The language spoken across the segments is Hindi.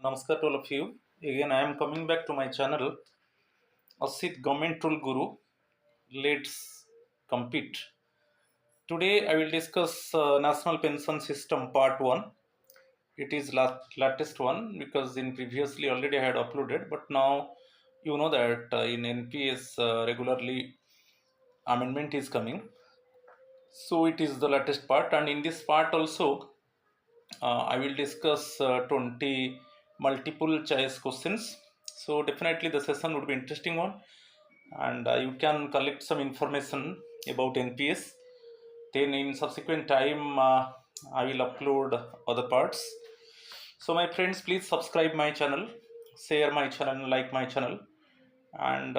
Namaskar to all of you. Again, I am coming back to my channel, Asit Government Rule Guru. Let's compete. Today, I will discuss National Pension System Part 1. It is latest one because in previously already I had uploaded, but now you know that in NPS regularly amendment is coming. So it is the latest part, and in this part also I will discuss 20 multiple choice questions. So definitely the session would be interesting one, and you can collect some information about NPS. Then in subsequent time, I will upload other parts. So my friends, please subscribe my channel, share my channel, like my channel, and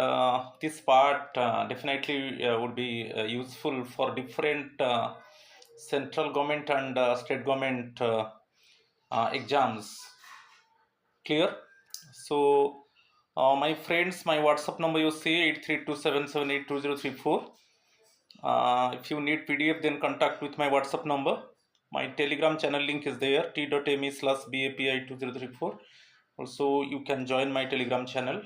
this part definitely would be useful for different central government and state government exams. Clear? So my friends, my WhatsApp number you see 8327782034. If you need PDF, then contact with my WhatsApp number. My Telegram channel link is there, t.me/bapi2034. Also, you can join my Telegram channel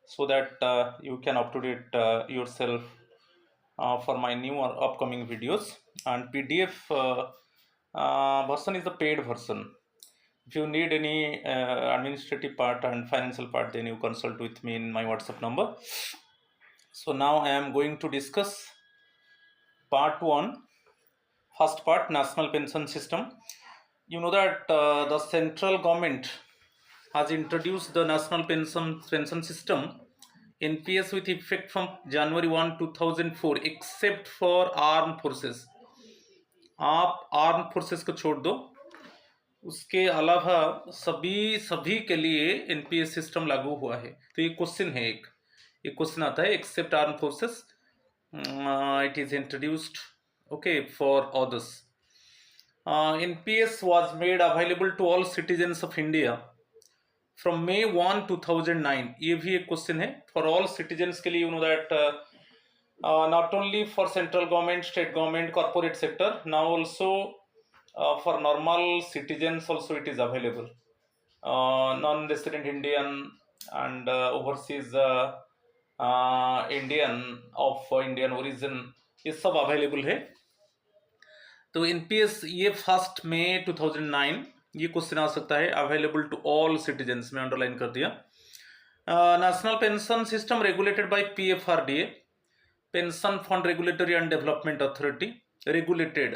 so that you can up to date yourself for my new or upcoming videos. And PDF version is the paid version. If you need any administrative part and financial part, then you consult with me in my WhatsApp number. So now I am going to discuss part 1. First part, National Pension System. You know that the central government has introduced the National Pension System NPS with effect from January 1, 2004, except for armed forces. आप आर्म फोर्सेस को छोड़ दो, उसके अलावा सभी के लिए एनपीएस सिस्टम लागू हुआ है. तो ये क्वेश्चन है, एक क्वेश्चन आता है, except arm forces it is introduced okay for others. NPS was made available to all citizens of India from May 1, 2009. ये भी एक क्वेश्चन है फॉर ऑल सिटीजन्स के लिए. You know that not only for central government, state government, corporate sector, now also for normal citizens also it is available. Non-resident Indian and overseas Indian of Indian origin, ये सब अवेलेबल है. तो एनपीएस ये 1 मई 2009 ये क्वेश्चन आ सकता है. अवेलेबल टू ऑल सिटीजन्स में अंडरलाइन कर दिया. National pension system regulated by PFRDA, pension Fund Regulatory and development authority. Regulated,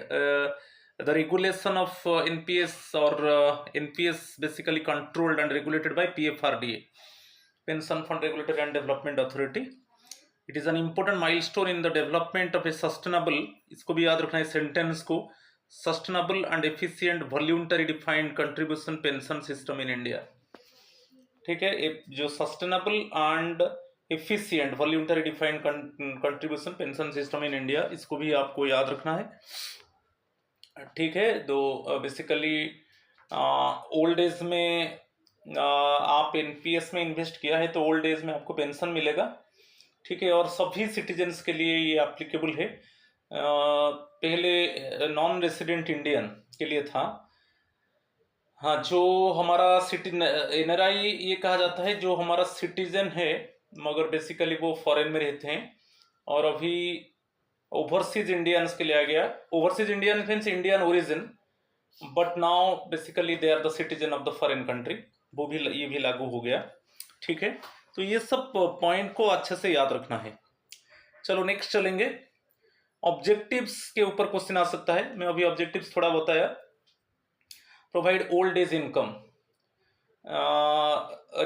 the regulation of NPS or NPS basically controlled and regulated by PFRDA, Pension Fund Regulatory and Development Authority. It is an important milestone in the development of a sustainable, इसको भी याद रखना है सेंटेंस को, sustainable and efficient voluntary defined contribution pension system in India. ठीक है, जो sustainable and efficient voluntary defined contribution pension system in India, इसको भी आपको याद रखना है. ठीक है. तो बेसिकली ओल्ड एज में आप एनपीएस में इन्वेस्ट किया है तो ओल्ड एज में आपको पेंशन मिलेगा. ठीक है, और सभी सिटीजन्स के लिए ये एप्लीकेबल है. पहले नॉन रेसिडेंट इंडियन के लिए था. हाँ, जो हमारा एनआरआई ये कहा जाता है जो हमारा सिटीजन है मगर बेसिकली वो फॉरेन में रहते हैं. और अभी ओवरसीज इंडियंस के लिए आ गया. Overseas Indian means Indian origin, but now basically they are the citizen of the foreign country. वो भी ये भी लागू हो गया. ठीक है, तो ये सब पॉइंट को अच्छे से याद रखना है. चलो नेक्स्ट चलेंगे. ऑब्जेक्टिव्स के ऊपर क्वेश्चन आ सकता है. मैं अभी ऑब्जेक्टिव्स थोड़ा बताया. Provide old age income,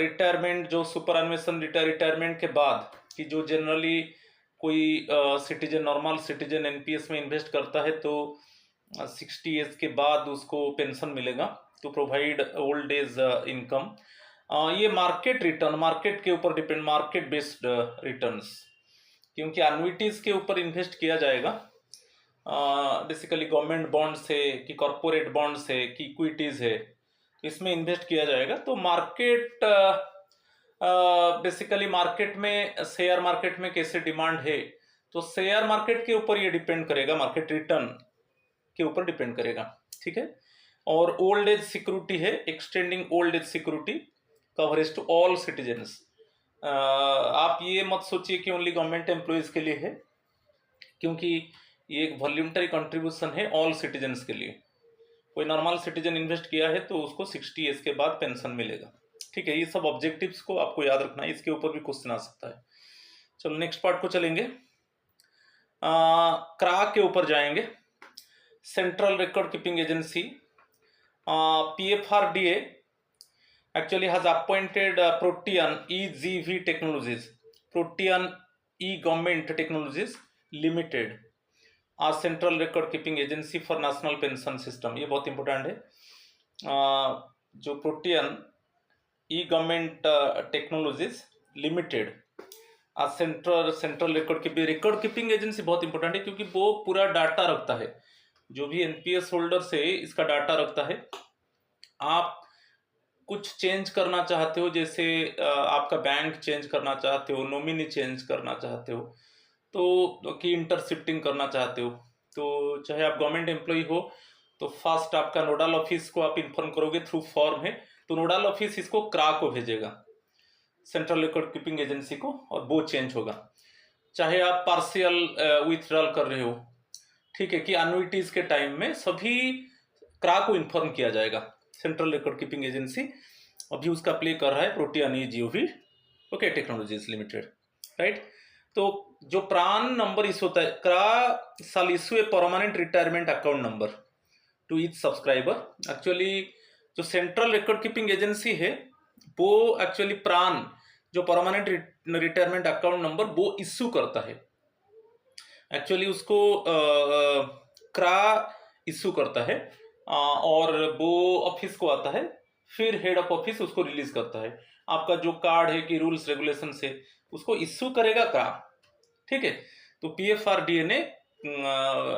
retirement, जो सुपर अन्वेषण रिटायरमेंट के बाद कि जो जनरली कोई सिटीजन, नॉर्मल सिटीजन एनपीएस में इन्वेस्ट करता है तो 60 एज के बाद उसको पेंशन मिलेगा. तो प्रोवाइड ओल्ड एज इनकम. ये मार्केट रिटर्न, मार्केट के ऊपर डिपेंड, मार्केट बेस्ड रिटर्न्स, क्योंकि एन्युइटीज के ऊपर इन्वेस्ट किया जाएगा. बेसिकली गवर्नमेंट बॉन्ड्स है कि कॉर्पोरेट बॉन्ड्स है कि इक्विटीज है, इसमें इन्वेस्ट किया जाएगा. तो मार्केट बेसिकली मार्केट में, शेयर मार्केट में कैसे डिमांड है, तो शेयर मार्केट के ऊपर ये डिपेंड करेगा, मार्केट रिटर्न के ऊपर डिपेंड करेगा. ठीक है. और ओल्ड एज सिक्योरिटी है, extending old age security. Coverage to all citizens. आप ये मत सोचिए कि ओनली गवर्नमेंट एम्प्लॉयज के लिए है, क्योंकि ये एक वॉल्यूंटरी कंट्रीब्यूशन है ऑल सिटीजन्स के लिए। कोई नॉर्मल सिटीजन इन्वेस्ट किया है तो उसको 60 एज के बाद पेंशन मिलेगा। ठीक है, ये सब ऑब्जेक्टिव्स को आपको याद रखना है, इसके ऊपर भी क्वेश्चन आ सकता है। चलो नेक्स्ट पार्ट को चलेंगे। क्रा के ऊपर जाएंगे। Central record keeping agency PFRDA actually has appointed Protean EGV Technologies, Protean E-Government Technologies Limited as Central Record Keeping Agency for National Pension System। ये बहुत इंपॉर्टेंट है। जो प्रोटियन ई गवर्नमेंट टेक्नोलॉजीज लिमिटेड आज सेंट्रल रिकॉर्ड कीपिंग एजेंसी बहुत इंपॉर्टेंट है, क्योंकि वो पूरा डाटा रखता है। जो भी एनपीएस होल्डर से इसका डाटा रखता है। आप कुछ चेंज करना चाहते हो, जैसे आपका बैंक चेंज करना चाहते हो, नॉमिनी चेंज करना चाहते हो, तो कि इंटरशिफ्टिंग करना चाहते हो, तो चाहे आप गवर्नमेंट एम्प्लॉय हो तो फर्स्ट आपका नोडल ऑफिस को आप इन्फॉर्म करोगे थ्रू फॉर्म है, तो नोडल ऑफिस इसको क्रा को भेजेगा, सेंट्रल रिकॉर्ड कीपिंग एजेंसी को, और वो चेंज होगा। चाहे आप पार्शियल विथड्रॉल कर रहे हो, ठीक है, कि एन्युइटीज के टाइम में सभी क्रा को इन्फॉर्म किया जाएगा। सेंट्रल रिकॉर्ड कीपिंग एजेंसी अभी उसका प्ले कर रहा है protean EGV okay technologies limited, right. तो जो प्रान नंबर इस होता है, क्रा साल issue a permanent retirement account number two each subscriber. Actually जो सेंट्रल रिकॉर्ड कीपिंग एजेंसी है वो एक्चुअली प्रान जो परमानेंट रिटायरमेंट अकाउंट नंबर वो इशू करता है। एक्चुअली उसको क्रा इशू करता है और वो ऑफिस को आता है, फिर हेड ऑफ ऑफिस उसको रिलीज करता है। आपका जो कार्ड है कि रूल्स रेगुलेशन से उसको इशू करेगा क्रा, ठीक है। तो PFRDA ने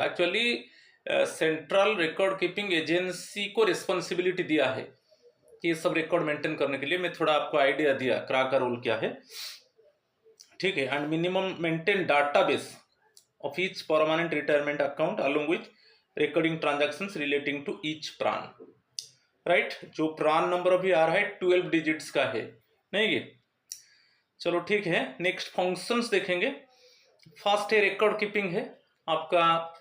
actually central record keeping agency को रिस्पॉन्सिबिलिटी दिया है कि ये सब रिकॉर्ड मेंटेन करने के लिए। मैं थोड़ा आपको आइडिया दिया क्रा का रोल क्या है, ठीक है। And minimum maintain database of each permanent retirement account along with recording transactions relating to each PRAN, right. जो प्रान नंबर अभी आ रहा है 12 डिजिट्स का है, नहीं ये। चलो ठीक है, नेक्स्ट फंक्शंस देखेंगे। फर्स्ट है रिकॉर्ड कीपिंग है, आपका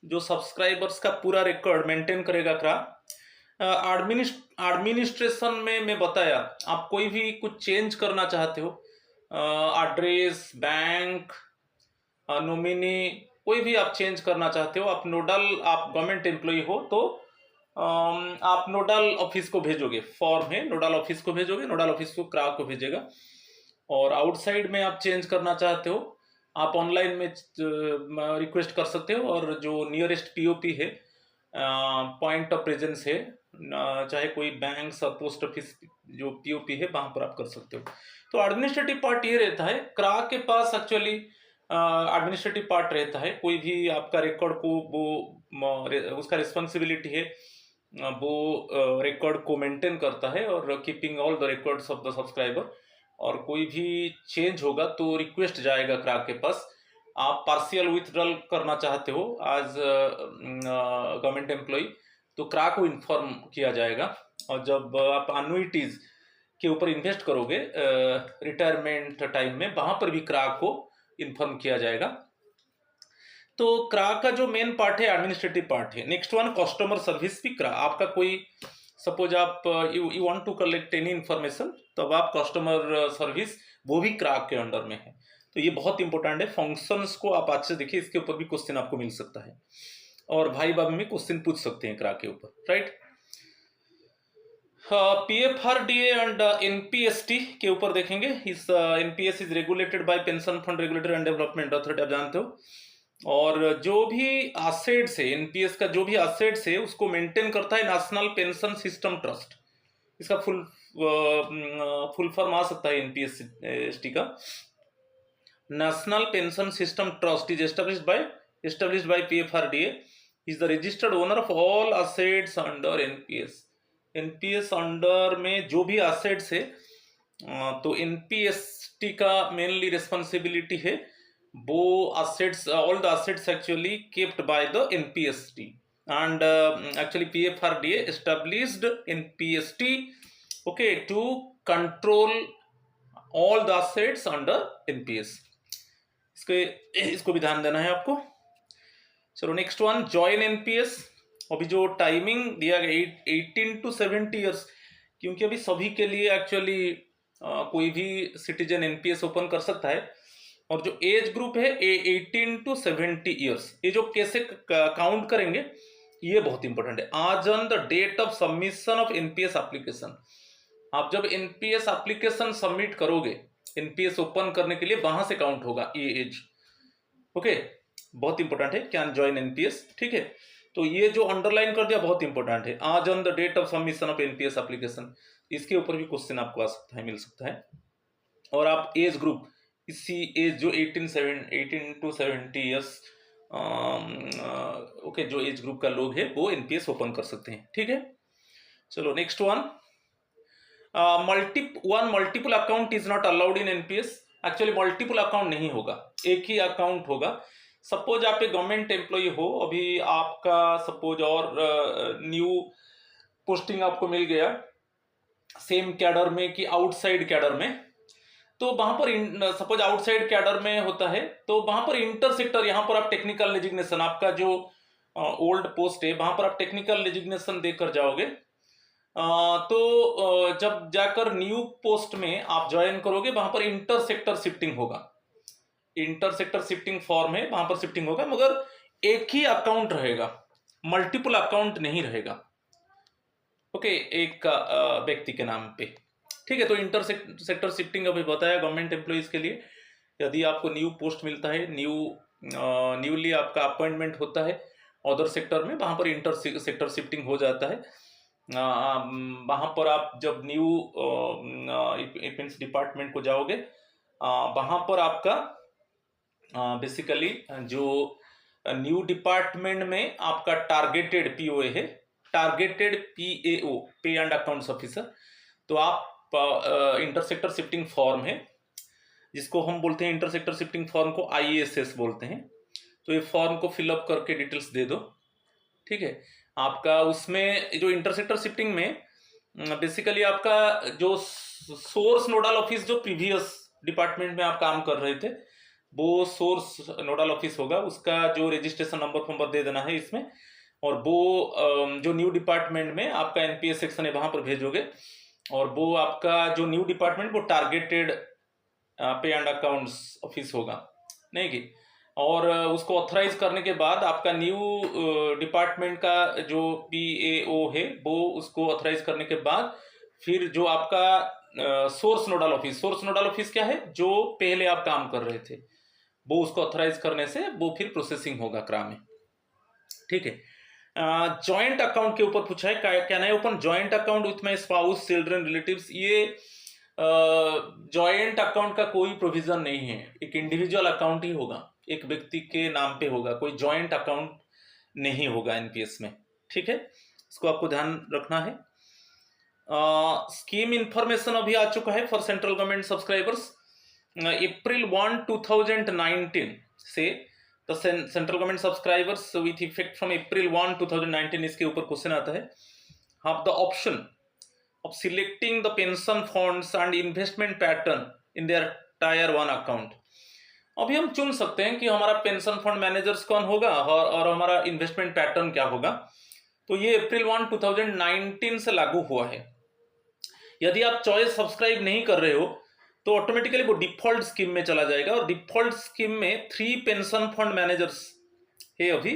जो सब्सक्राइबर्स का पूरा रिकॉर्ड मेंटेन करेगा क्रा। एडमिनिस्ट्रेशन में मैं बताया, आप कोई भी कुछ चेंज करना चाहते हो, एड्रेस, बैंक, नॉमिनी, कोई भी आप चेंज करना चाहते हो, आप नोडल, आप गवर्नमेंट एम्प्लॉय हो तो आप नोडल ऑफिस को भेजोगे, फॉर्म है नोडल ऑफिस को भेजोगे, नोडल ऑफिस को क्रा को भेजेगा। और आउटसाइड में आप चेंज करना चाहते हो, आप ऑनलाइन में रिक्वेस्ट कर सकते हो, और जो नियरेस्ट POP है, पॉइंट ऑफ प्रेजेंस है, चाहे कोई बैंक और पोस्ट ऑफिस जो POP है वहां पर आप कर सकते हो। तो एडमिनिस्ट्रेटिव पार्ट ये रहता है, क्रा के पास एक्चुअली एडमिनिस्ट्रेटिव पार्ट रहता है। कोई भी आपका रिकॉर्ड को वो उसका रिस्पॉन्सिबिलिटी है, वो रिकॉर्ड को मेंटेन करता है और keeping all the records of the subscriber. और कोई भी चेंज होगा तो रिक्वेस्ट जाएगा क्रा के पास। आप पार्शियल विथड्रॉल करना चाहते हो एज गवर्नमेंट एम्प्लॉय तो क्रा को इन्फॉर्म किया जाएगा। और जब आप एन्युइटीज के ऊपर इन्वेस्ट करोगे रिटायरमेंट टाइम में, वहां पर भी क्रा को इन्फॉर्म किया जाएगा। तो क्रा का जो मेन पार्ट है एडमिनिस्ट्रेटिव पार्ट है। नेक्स्ट वन कस्टमर सर्विस भी क्रा। आपका कोई सपोज आप you want to collect any information, तब आप कस्टमर सर्विस वो भी क्रा के अंडर में है। तो ये बहुत इंपॉर्टेंट है। फंक्शंस को आप अच्छे से देखिए, इसके ऊपर भी क्वेश्चन आपको मिल सकता है और भाई बाबी में क्वेश्चन पूछ सकते हैं क्रा के ऊपर, राइट। PFRDA एंड NPST के ऊपर देखेंगे। इस NPS is regulated by pension Fund Regulatory and development authority, आप जानते हो। और जो भी एसेट्स है, एनपीएस का जो भी एसेट्स है उसको मेंटेन करता है नेशनल पेंशन सिस्टम ट्रस्ट। इसका फुल फॉर्म आ सकता है NPST का। National pension system trust is established by PFRDA, is the registered owner of all assets under NPS under में जो भी एसेट्स है, तो NPST का मेनली रिस्पॉन्सिबिलिटी है वो assets, all the assets actually kept by the NPST, and actually PFRDA established NPST okay to control all the assets under NPS. इसको भी ध्यान देना है आपको। चलो नेक्स्ट वन, जॉइन एनपीएस। अभी जो टाइमिंग दिया गया 18 to 70 ईयर्स, क्योंकि अभी सभी के लिए एक्चुअली कोई भी सिटीजन एनपीएस ओपन कर सकता है, और जो एज ग्रुप है 18 to 70 ईयर्स, ये जो कैसे काउंट करेंगे ये बहुत इंपॉर्टेंट है। आज on the date of submission of NPS application, आप जब एनपीएस एप्लीकेशन सबमिट करोगे एनपीएस ओपन करने के लिए, वहां से काउंट होगा ये एज। ओके, बहुत इंपॉर्टेंट है, कैन ज्वाइन एनपीएस। ठीक है, तो ये जो अंडरलाइन कर दिया बहुत इंपॉर्टेंट है, आज on the date of submission of NPS application. इसके ऊपर भी क्वेश्चन आपको आ सकता है, मिल सकता है। और आप एज ग्रुप, इसी एज जो 18 to 70 ईयर्स, ओके, जो एज ग्रुप का लोग है वो एनपीएस ओपन कर सकते हैं। ठीक है, चलो next one, multiple account is not allowed in NPS. Actually multiple account नहीं होगा, एक ही अकाउंट होगा। सपोज आप एक गवर्नमेंट एम्प्लॉय हो, अभी आपका सपोज और न्यू पोस्टिंग आपको मिल गया सेम कैडर में कि आउटसाइड कैडर में, तो वहां पर सपोज आउटसाइड कैडर में होता है, तो वहां पर इंटर सेक्टर, यहाँ पर आप टेक्निकल डेजिग्नेशन, आपका जो ओल्ड पोस्ट है वहां पर आप टेक्निकल डेजिग्नेशन देकर जाओगे, तो जब जाकर न्यू पोस्ट में आप ज्वाइन करोगे वहां पर इंटर सेक्टर शिफ्टिंग होगा। इंटर सेक्टर शिफ्टिंग फॉर्म है, वहां पर शिफ्टिंग होगा, मगर एक ही अकाउंट रहेगा, मल्टीपल अकाउंट नहीं रहेगा। ओके, एक व्यक्ति के नाम पे। ठीक है, तो इंटर सेक्टर शिफ्टिंग अभी बताया गवर्नमेंट एम्प्लॉइज के लिए। यदि आपको न्यू पोस्ट मिलता है, न्यूली आपका अपॉइंटमेंट होता है अदर सेक्टर में, वहां पर इंटर सेक्टर शिफ्टिंग हो जाता है। वहां पर आप जब न्यू डिफेंस डिपार्टमेंट को जाओगे, वहां पर आपका बेसिकली जो न्यू डिपार्टमेंट में आपका टारगेटेड पीओए है, टारगेटेड पीएओ, पे एंड अकाउंट्स ऑफिसर, तो आप इंटरसेक्टर शिफ्टिंग फॉर्म है जिसको हम बोलते हैं, इंटरसेक्टर शिफ्टिंग फॉर्म को आईएसएस बोलते हैं। तो ये फॉर्म को फिलअप करके डिटेल्स दे दो। ठीक है, आपका उसमें जो इंटरसेक्टर शिफ्टिंग में बेसिकली आपका जो सोर्स नोडल ऑफिस, जो प्रीवियस डिपार्टमेंट में आप काम कर रहे थे, वो सोर्स नोडल ऑफिस होगा, उसका जो रजिस्ट्रेशन नंबर दे देना है इसमें, और वो जो न्यू डिपार्टमेंट में आपका एनपीएस सेक्शन है वहां पर भेजोगे, और वो आपका जो न्यू डिपार्टमेंट वो टारगेटेड पे एंड अकाउंट्स ऑफिस होगा, नहीं कि, और उसको ऑथराइज करने के बाद आपका न्यू डिपार्टमेंट का जो पीएओ है वो उसको ऑथराइज करने के बाद फिर जो आपका सोर्स नोडल ऑफिस क्या है, जो पहले आप काम कर रहे थे, वो उसको ऑथराइज करने से वो फिर प्रोसेसिंग होगा क्रा में। ठीक है, जॉइंट अकाउंट के ऊपर पूछा है, can I open joint account with my spouse, children, relatives. ये जॉइंट अकाउंट का कोई प्रोविजन नहीं है, एक इंडिविजुअल अकाउंट ही होगा, एक व्यक्ति के नाम पे होगा, कोई जॉइंट अकाउंट नहीं होगा एनपीएस में। ठीक है, इसको आपको ध्यान रखना है। स्कीम इंफॉर्मेशन अभी आ चुका है for central government subscribers. April 1, 2019 से the central government subscribers with effect from April 1, 2019, इसके ऊपर क्वेश्चन आता है, have the option of selecting the pension funds and investment pattern in their Tier 1 account। अभी हम चुन सकते हैं कि हमारा पेंशन फंड मैनेजर्स कौन होगा और हमारा इन्वेस्टमेंट पैटर्न क्या होगा। तो ये April 1, 2019 से लागू हुआ है। यदि आप चॉइस सब्सक्राइब नहीं कर रहे हो तो ऑटोमेटिकली वो डिफॉल्ट स्कीम में चला जाएगा, और डिफॉल्ट स्कीम में 3 पेंशन फंड मैनेजर्स है अभी,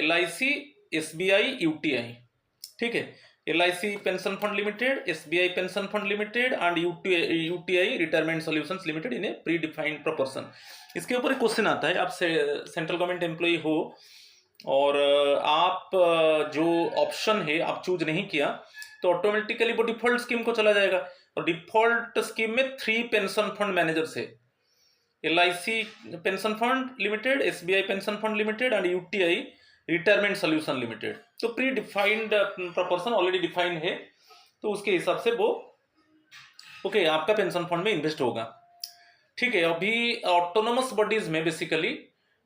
LIC, SBI, UTI। ठीक है, LIC pension fund limited, SBI pension fund limited and UTI retirement solutions limited in A pre defined proportion. इसके ऊपर एक क्वेश्चन आता है, आप सेंट्रल गवर्नमेंट एम्प्लॉय हो और आप जो ऑप्शन है आप चूज नहीं किया, तो ऑटोमेटिकली वो डिफॉल्ट स्कीम को चला जाएगा, और डिफॉल्ट स्कीम में 3 पेंशन फंड मैनेजर्स है, LIC pension fund limited, SBI pension fund limited and UTI retirement solution limited. तो predefined proportion already defined है, तो उसके हिसाब से वो ओके आपका पेंशन फंड में इन्वेस्ट होगा। ठीक है, अभी ऑटोनोमस बॉडीज में बेसिकली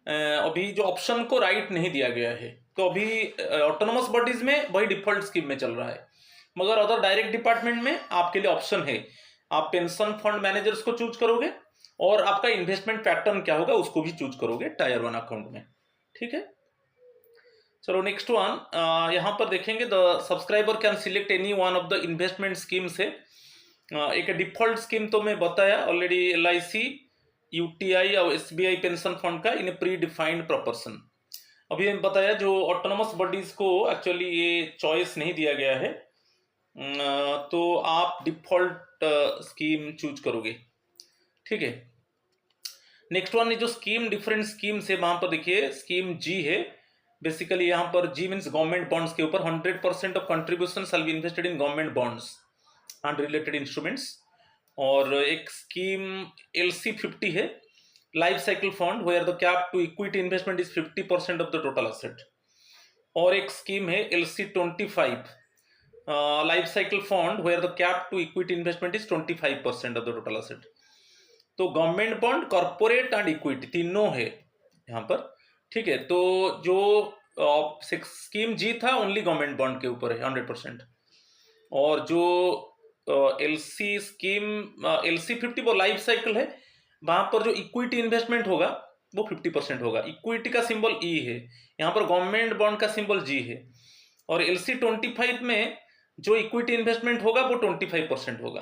अभी जो ऑप्शन को राइट नहीं दिया गया है, तो अभी ऑटोनोमस बॉडीज में वही डिफॉल्ट स्कीम में चल रहा है। मगर अदर डायरेक्ट डिपार्टमेंट में आपके लिए ऑप्शन है, आप पेंशन फंड मैनेजर्स को चूज करोगे और आपका इन्वेस्टमेंट पैटर्न क्या होगा उसको भी चूज करोगे टायर 1 अकाउंट में। ठीक है, चलो नेक्स्ट वन, यहाँ पर देखेंगे the subscriber can select any one of the investment scheme से। एक डिफॉल्ट स्कीम तो मैं बताया ऑलरेडी, LIC, UTI और SBI पेंशन फंड का इन प्री डिफाइंड प्रोपोर्शन। अभी मैंने बताया जो ऑटोनोमस बॉडीज को एक्चुअली ये चॉइस नहीं दिया गया है, तो आप डिफॉल्ट स्कीम चूज करोगे। ठीक है, नेक्स्ट वन जो स्कीम डिफरेंट स्कीम से, वहां पर देखिए स्कीम G है, बेसिकली यहाँ पर G मीन्स गवर्नमेंट बॉन्ड्स के ऊपर 100% of contribution shall be invested in government bonds and related instruments. और एक स्कीम LC50 है, life cycle fund where the cap to equity investment is 50% of the total asset. और एक स्कीम है LC25, life cycle fund where the cap to equity investment is 25% of the total asset. तो government bond, corporate and equity तीनों है यहाँ पर। ठीक है, तो जो स्कीम G था ओनली गवर्नमेंट बॉन्ड के ऊपर है 100%, और जो LC स्कीम LC50 वो लाइफ साइकिल है, वहां पर जो इक्विटी इन्वेस्टमेंट होगा वो 50% होगा। इक्विटी का सिंबल E है, यहाँ पर गवर्नमेंट बॉन्ड का सिंबल G है। और LC25 में जो इक्विटी इन्वेस्टमेंट होगा वो 25% होगा।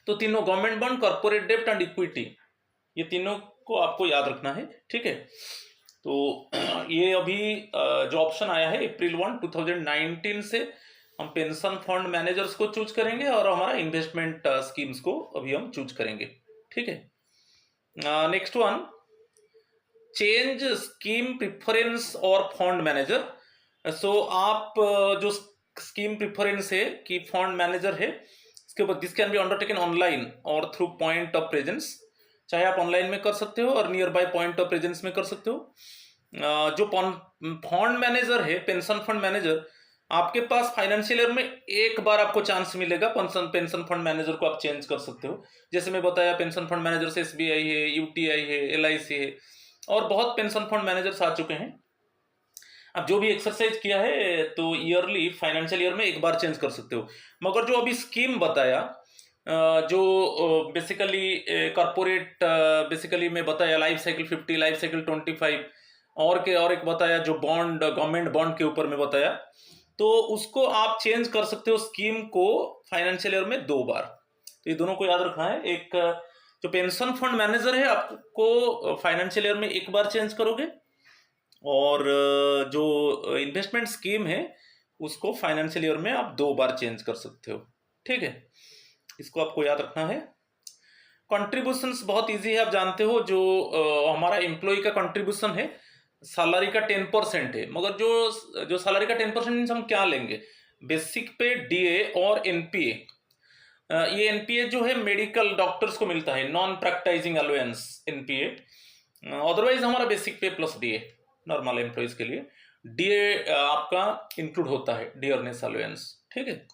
तो तीनों गवर्नमेंट बॉन्ड, कॉर्पोरेट डेब्ट एंड इक्विटी, ये तीनों को आपको याद रखना है। ठीक है, तो ये अभी जो ऑप्शन आया है April 1, 2019 से हम पेंशन फंड मैनेजर्स को चूज करेंगे और हमारा इन्वेस्टमेंट स्कीम्स को अभी हम चूज करेंगे। ठीक है, next one, change scheme preference और फंड मैनेजर। सो आप जो स्कीम प्रिफरेंस है कि फंड मैनेजर है, इसके ऊपर this can be undertaken online और थ्रू पॉइंट ऑफ प्रेजेंस। चाहे आप ऑनलाइन में कर सकते हो और near by point of presence में कर सकते हो। जो फंड मैनेजर है, पेंशन फंड मैनेजर, आपके पास फाइनेंशियल ईयर में एक बार आपको चांस मिलेगा पेंशन फंड मैनेजर को आप चेंज कर सकते हो। जैसे मैं बताया पेंशन फंड मैनेजर से SBI है, UTI है, LIC है, और बहुत पेंशन फंड मैनेजर्स आ चुके हैं। अब जो भी एक्सरसाइज किया है तो ईयरली, फाइनेंशियल ईयर में एक बार चेंज कर सकते हो। मगर जो अभी स्कीम बताया, जो बेसिकली कॉर्पोरेट, बेसिकली मैं बताया लाइफ साइकिल 50, लाइफ साइकिल 25, और एक बताया जो बॉन्ड, गवर्नमेंट बॉन्ड के ऊपर में बताया, तो उसको आप चेंज कर सकते हो स्कीम को फाइनेंशियल ईयर में 2 बार। तो ये दोनों को याद रखना है। एक जो पेंशन फंड मैनेजर है आपको फाइनेंशियल ईयर में एक बार चेंज करोगे, और जो इन्वेस्टमेंट स्कीम है उसको फाइनेंशियल ईयर में आप 2 बार चेंज कर सकते हो। ठीक है, इसको आपको याद रखना है। कंट्रीब्यूशंस बहुत इजी है, आप जानते हो। जो हमारा एम्प्लॉय का कंट्रीब्यूशन है सैलरी का 10% है, मगर जो सैलरी का 10% हम क्या लेंगे, बेसिक पे, DA और NPA। ये NPA जो है मेडिकल डॉक्टर्स को मिलता है, non practising allowance NPA। Otherwise हमारा बेसिक पे प्लस DA नॉर्मल एम्प्लॉइज के लिए। DA आपका इंक्लूड होता है, डियरनेस अलाउंस। ठीक है,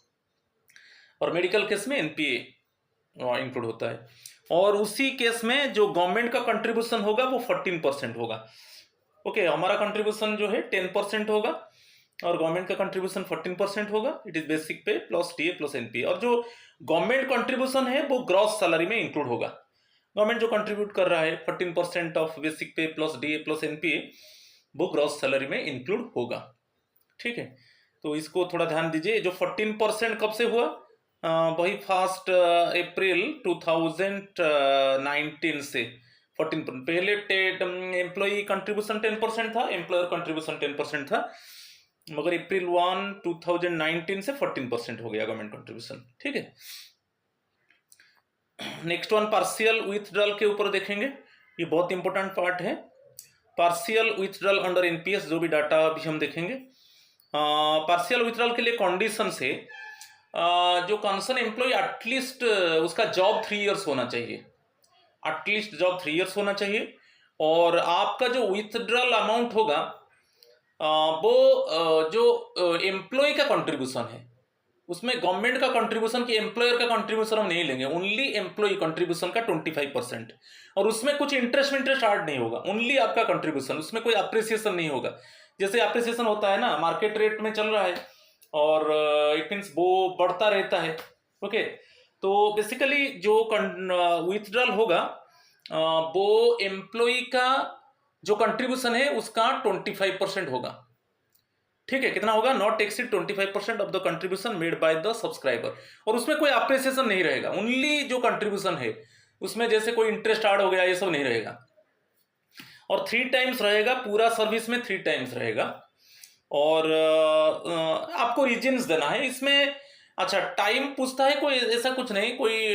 और मेडिकल केस में NPA इंक्लूड होता है। और उसी केस में जो गवर्नमेंट का कंट्रीब्यूशन होगा वो 14% होगा। ओके, हमारा कंट्रीब्यूशन जो है 10% होगा और गवर्नमेंट का कंट्रीब्यूशन 14% होगा। इट इज बेसिक पे प्लस DA प्लस NPA। और जो गवर्नमेंट कंट्रीब्यूशन है वो ग्रॉस सैलरी में इंक्लूड होगा। गवर्नमेंट जो कंट्रीब्यूट कर रहा है 14% ऑफ बेसिक पे प्लस DA प्लस NPA, वो ग्रॉस सैलरी में इंक्लूड होगा। ठीक है, तो इसको थोड़ा ध्यान दीजिए। जो 14% कब से हुआ, वही 1 अप्रैल 2019 से 14%। पहले एम्प्लॉय कंट्रीब्यूशन 10% था, एम्प्लॉयर कंट्रीब्यूशन 10% था, मगर April 1, 2019 से 14% हो गया गवर्नमेंट कंट्रीब्यूशन। ठीक है, नेक्स्ट वन पार्शियल विथड्रॉल के ऊपर देखेंगे, ये बहुत इंपॉर्टेंट पार्ट है। पार्शियल विथड्रॉल अंडर NPS, जो भी डाटा अभी हम देखेंगे। पार्शियल विथड्रॉल के लिए कंडीशन है, जो कंसर्न एम्प्लॉय एटलीस्ट उसका जॉब 3 इयर्स होना चाहिए, एटलीस्ट जॉब 3 इयर्स होना चाहिए। और आपका जो विथड्रॉल अमाउंट होगा वो जो एम्प्लॉय का कंट्रीब्यूशन है उसमें गवर्नमेंट का कंट्रीब्यूशन की एम्प्लॉयर का कंट्रीब्यूशन हम नहीं लेंगे, ओनली एम्प्लॉय कंट्रीब्यूशन का 25%। और उसमें कुछ इंटरेस्ट ऐड नहीं होगा, ओनली आपका कंट्रीब्यूशन, उसमें कोई अप्रिसिएशन नहीं होगा। जैसे अप्रिसिएशन होता है ना, मार्केट रेट में चल रहा है और इट मीन्स वो बढ़ता रहता है। ओके, तो बेसिकली जो विथड्रॉल होगा वो एम्प्लॉय का जो कंट्रीब्यूशन है उसका 25% होगा। ठीक है, कितना होगा? Not exceed 25% of the contribution made by the subscriber. और उसमें कोई अप्रिसिएशन नहीं रहेगा, ओनली जो कंट्रीब्यूशन है उसमें जैसे कोई इंटरेस्ट ऐड हो गया ये सब नहीं रहेगा। और 3 टाइम्स रहेगा, पूरा सर्विस में 3 टाइम्स रहेगा। और आपको रीजन्स देना है इसमें। अच्छा, टाइम पूछता है, कोई ऐसा कुछ नहीं, कोई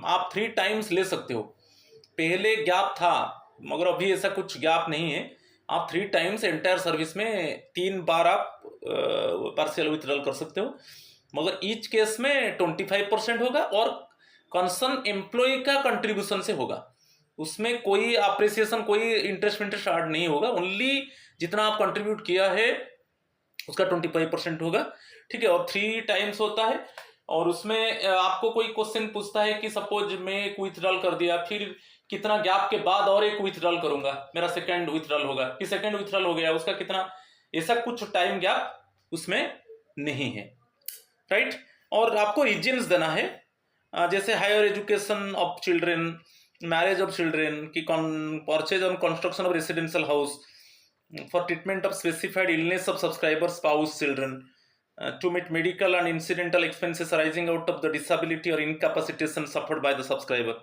आप 3 टाइम्स ले सकते हो। पहले गैप था मगर अभी ऐसा कुछ गैप नहीं है। आप 3 टाइम्स एंटायर सर्विस में 3 बार आप पार्शियल विथड्रॉल कर सकते हो, मगर ईच केस में 25% होगा और कंसर्न एम्प्लॉय का कंट्रीब्यूशन से होगा। उसमें कोई अप्रिसिएशन, कोई इंटरेस्ट ऐड नहीं होगा, ओनली जितना आप कंट्रीब्यूट किया है उसका 25% होगा। ठीक है, और 3 टाइम्स होता है। और उसमें आपको कोई क्वेश्चन पूछता है कि सपोज मैं एक विथड्रॉल कर दिया, फिर कितना गैप के बाद और एक विथड्रॉल करूंगा, मेरा सेकंड विथड्रॉल होगा, फिर सेकंड विथड्रॉल हो गया, उसका कितना, ऐसा कुछ टाइम गैप उसमें नहीं है। राइट, और आपको रीजन्स देना है, जैसे higher education of children, marriage of children की, परचेज और construction of residential house, for treatment of specified illness of subscriber spouse children, to meet medical and incidental expenses arising out of the disability or incapacitation suffered by the subscriber,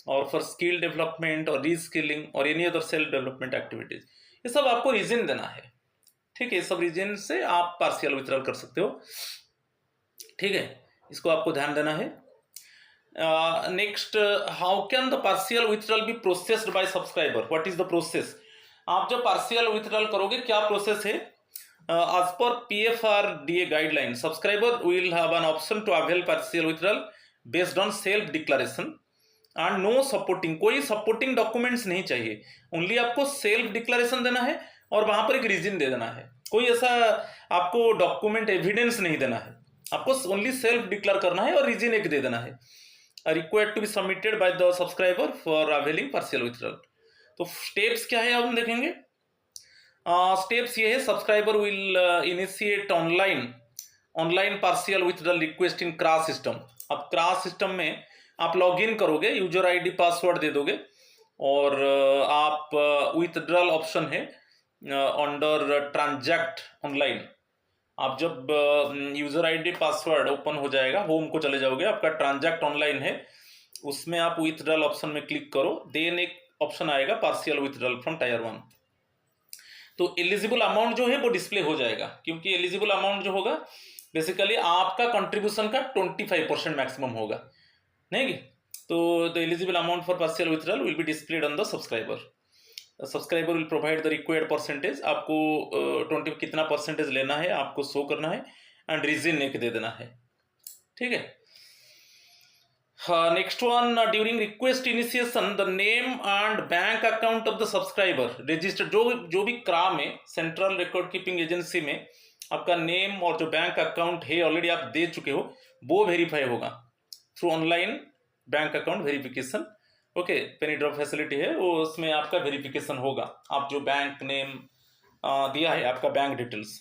or for skill development or reskilling or any other self development activities। ये सब आपको रीजन देना है। ठीक है, सब रीजन से आप पार्शियल विथड्रॉल कर सकते हो। ठीक है, इसको आपको ध्यान देना है। Next, how can the partial withdrawal be processed bye subscriber, what is the process? आप जब पार्शियल विथड्रॉल करोगे क्या प्रोसेस है? As per PFRDA guidelines, subscriber will have an option to avail partial withdrawal based on self declaration and no supporting, कोई सपोर्टिंग डॉक्यूमेंट्स नहीं चाहिए, ओनली आपको सेल्फ डिक्लेरेशन देना है और वहां पर एक रीजन दे देना है। कोई ऐसा आपको डॉक्यूमेंट एविडेंस नहीं देना है, आपको ओनली सेल्फ डिक्लेयर करना है और रीजन एक दे देना है। Required to be submitted by the subscriber for availing partial withdrawal. तो स्टेप्स क्या है अब हम देखेंगे। स्टेप्स ये है, subscriber will initiate online partial withdrawal request in CRAs system. अब क्रास सिस्टम में आप लॉगिन करोगे, यूजर आईडी पासवर्ड दे दोगे और आप विथड्रॉल ऑप्शन है अंडर ट्रांजैक्ट ऑनलाइन। आप जब यूजर आईडी पासवर्ड ओपन हो जाएगा, होम को चले जाओगे, आपका ट्रांजैक्ट ऑनलाइन है, उसमें आप विथड्रॉल ऑप्शन में क्लिक करो, देन एक ऑप्शन आएगा पार्शियल विथड्रॉल फ्रॉम टायर 1। तो एलिजिबल अमाउंट जो है वो डिस्प्ले हो जाएगा, क्योंकि एलिजिबल अमाउंट जो होगा बेसिकली आपका कंट्रीब्यूशन का 25% मैक्सिमम होगा, नहीं? तो the eligible amount for partial withdrawal will be displayed on the subscriber. Subscriber will provide the required percentage. आपको 20 कितना परसेंटेज लेना है आपको शो करना है एंड रीजन एक दे देना है। ठीक है, next one, during request initiation the name and bank account of the subscriber registered. जो भी क्रा में, सेंट्रल रिकॉर्ड कीपिंग एजेंसी में आपका नेम और जो बैंक अकाउंट है ऑलरेडी आप दे चुके हो वो वेरीफाई होगा through online bank account verification. Okay, penny drop facility है वो, उसमें आपका वेरिफिकेशन होगा। आप जो बैंक नेम दिया है, आपका bank details,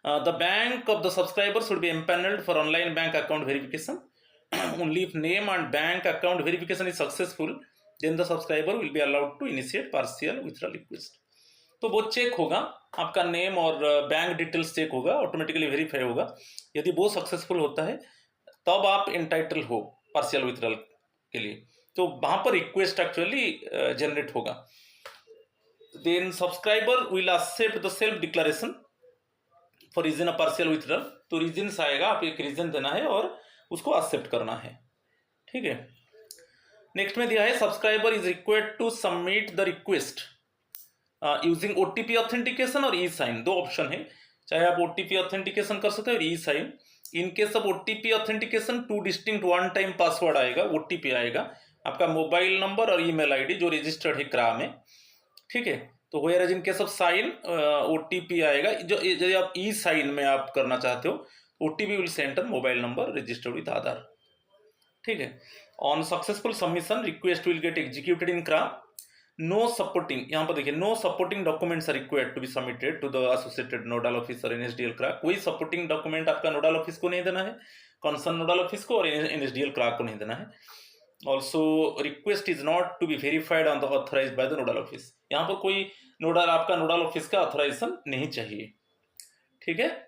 the bank of the subscriber should be empanelled for online bank account verification. Only if name and bank account verification is successful, then the subscriber will be allowed to initiate partial withdrawal request। तो वो चेक होगा, आपका नेम और बैंक डिटेल्स चेक होगा, ऑटोमेटिकली वेरीफाई होगा। यदि वो सक्सेसफुल होता है तब आप एंटाइटल हो पार्शियल विथड्रॉल के लिए, तो वहां पर रिक्वेस्ट एक्चुअली जनरेट होगा। Then subscriber will accept the self declaration for reason of partial withdrawal. तो रीजन आएगा, आप एक रीजन देना है और उसको एक्सेप्ट करना है। ठीक है, नेक्स्ट में दिया है subscriber is required to submit the request using OTP authentication और ई साइन। दो ऑप्शन है, चाहे आप ओटीपी ऑथेंटिकेशन कर सकते हो और ई sign. In case of OTP authentication 2 distinct one time password आएगा, ओटीपी आएगा, आपका मोबाइल नंबर और ईमेल आईडी जो रजिस्टर्ड है क्रा में। ठीक है, तो whereas in case of sign OTP आएगा। जो यदि आप ई साइन में आप करना चाहते हो, OTP will send on mobile number registered with Aadhaar। ठीक है, on successful submission request will get executed in CRA। No supporting, यहाँ पर देखिए no supporting documents are required to be submitted to the associated nodal officer NSDL क्राक। कोई सपोर्टिंग डॉक्यूमेंट आपका नोडल ऑफिस को नहीं देना है, कंसर्न नोडल ऑफिस को, और एनएसडीएल क्राक को नहीं देना है। Also request is not to be verified on the authorised by the nodal office. यहाँ पर कोई नोडल आपका नोडल ऑफिस का ऑथराइजेशन नहीं चाहिए, ठीक है।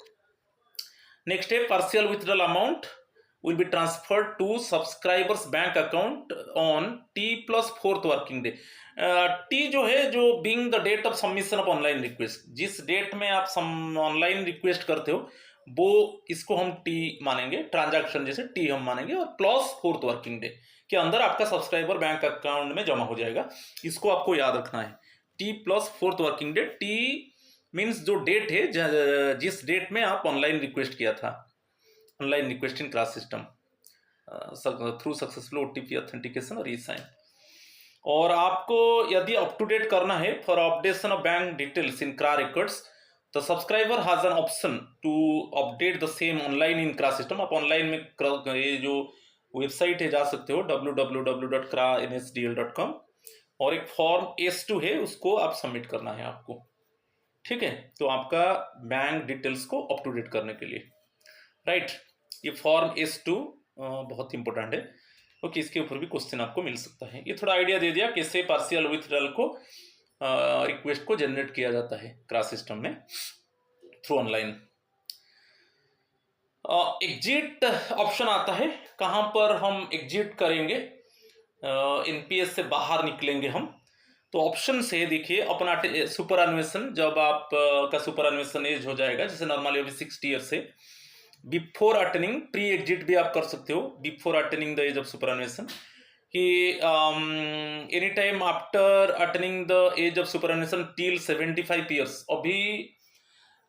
नेक्स्ट है partial withdrawal amount will be transferred to subscribers bank account on T+4th working day। T जो है, जो being the date of submission of online request, जिस डेट में आप ऑनलाइन रिक्वेस्ट करते हो वो इसको हम T मानेंगे, ट्रांजैक्शन जैसे T हम मानेंगे, और +4th वर्किंग डे के अंदर आपका सब्सक्राइबर बैंक अकाउंट में जमा हो जाएगा। इसको आपको याद रखना है, T+4th working day. T means जो डेट है जिस डेट में आप ऑनलाइन रिक्वेस्ट किया था, online request in class system through successful OTP authentication और ई-साइन। और आपको यदि अप टू डेट करना है for updation of bank details in CRA records, तो subscriber has an option to update the same online in CRA system. आप ऑनलाइन में ये जो वेबसाइट है जा सकते हो www.cra.nsdl.com, और एक फॉर्म S2 है, उसको आप सबमिट करना है आपको, ठीक है। तो आपका बैंक डिटेल्स को अप टू डेट करने के लिए, राइट। ये फॉर्म S2 बहुत इंपॉर्टेंट है, क्योंकि इसके ऊपर भी क्वेश्चन आपको मिल सकता है। ये थोड़ा आइडिया दे दिया कैसे पार्शियल विथड्रॉल को रिक्वेस्ट को जनरेट किया जाता है क्रास सिस्टम में थ्रू ऑनलाइन। एग्जिट ऑप्शन आता है, कहाँ पर हम एग्जिट करेंगे, एनपीएस से बाहर निकलेंगे हम। तो ऑप्शन से देखिए अपना सुपर अन्वेषण, जब आप का सुपर अन्वेषण एज हो जाएगा, जैसे नॉर्मली अभी 60 ईयर से, बिफोर अटेनिंग, प्री एग्जिट भी आप कर सकते हो before attaining the age of superannuation, कि any time after attaining the age of superannuation till 75 years. अभी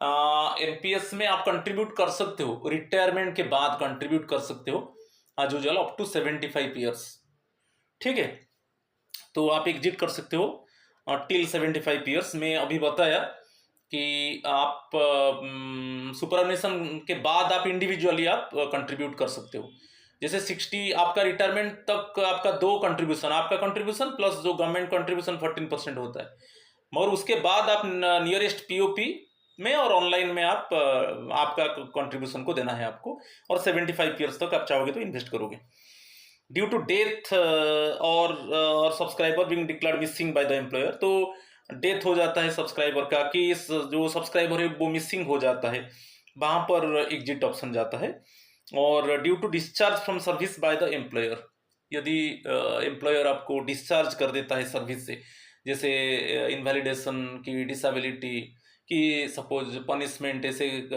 एनपीएस में आप कंट्रीब्यूट कर सकते हो, रिटायरमेंट के बाद कंट्रीब्यूट कर सकते हो as usual up to 75 years, ठीक है। तो आप एग्जिट कर सकते हो टिल 75 ईयर्स में। अभी बताया कि आप सुपरएनुएशन के बाद आप इंडिविजुअली आप कंट्रीब्यूट कर सकते हो। जैसे 60 आपका रिटायरमेंट तक आपका 2 कंट्रीब्यूशन, आपका कंट्रीब्यूशन प्लस जो गवर्नमेंट कंट्रीब्यूशन 14% होता है, मगर उसके बाद आप नियरेस्ट पीओपी में और ऑनलाइन में आप आपका कंट्रीब्यूशन को देना है आपको, और 75 ईयर्स तक आप चाहोगे तो इन्वेस्ट करोगे। ड्यू टू डेथ और subscriber being declared missing bye the employer, तो डेथ हो जाता है सब्सक्राइबर का, कि इस जो सब्सक्राइबर है वो मिसिंग हो जाता है, वहां पर एग्जिट ऑप्शन जाता है। और due to discharge from service by the employer, यदि एम्प्लॉयर आपको डिस्चार्ज कर देता है सर्विस से, जैसे इनवैलिडेशन की, डिसेबिलिटी की, सपोज पनिशमेंट, ऐसे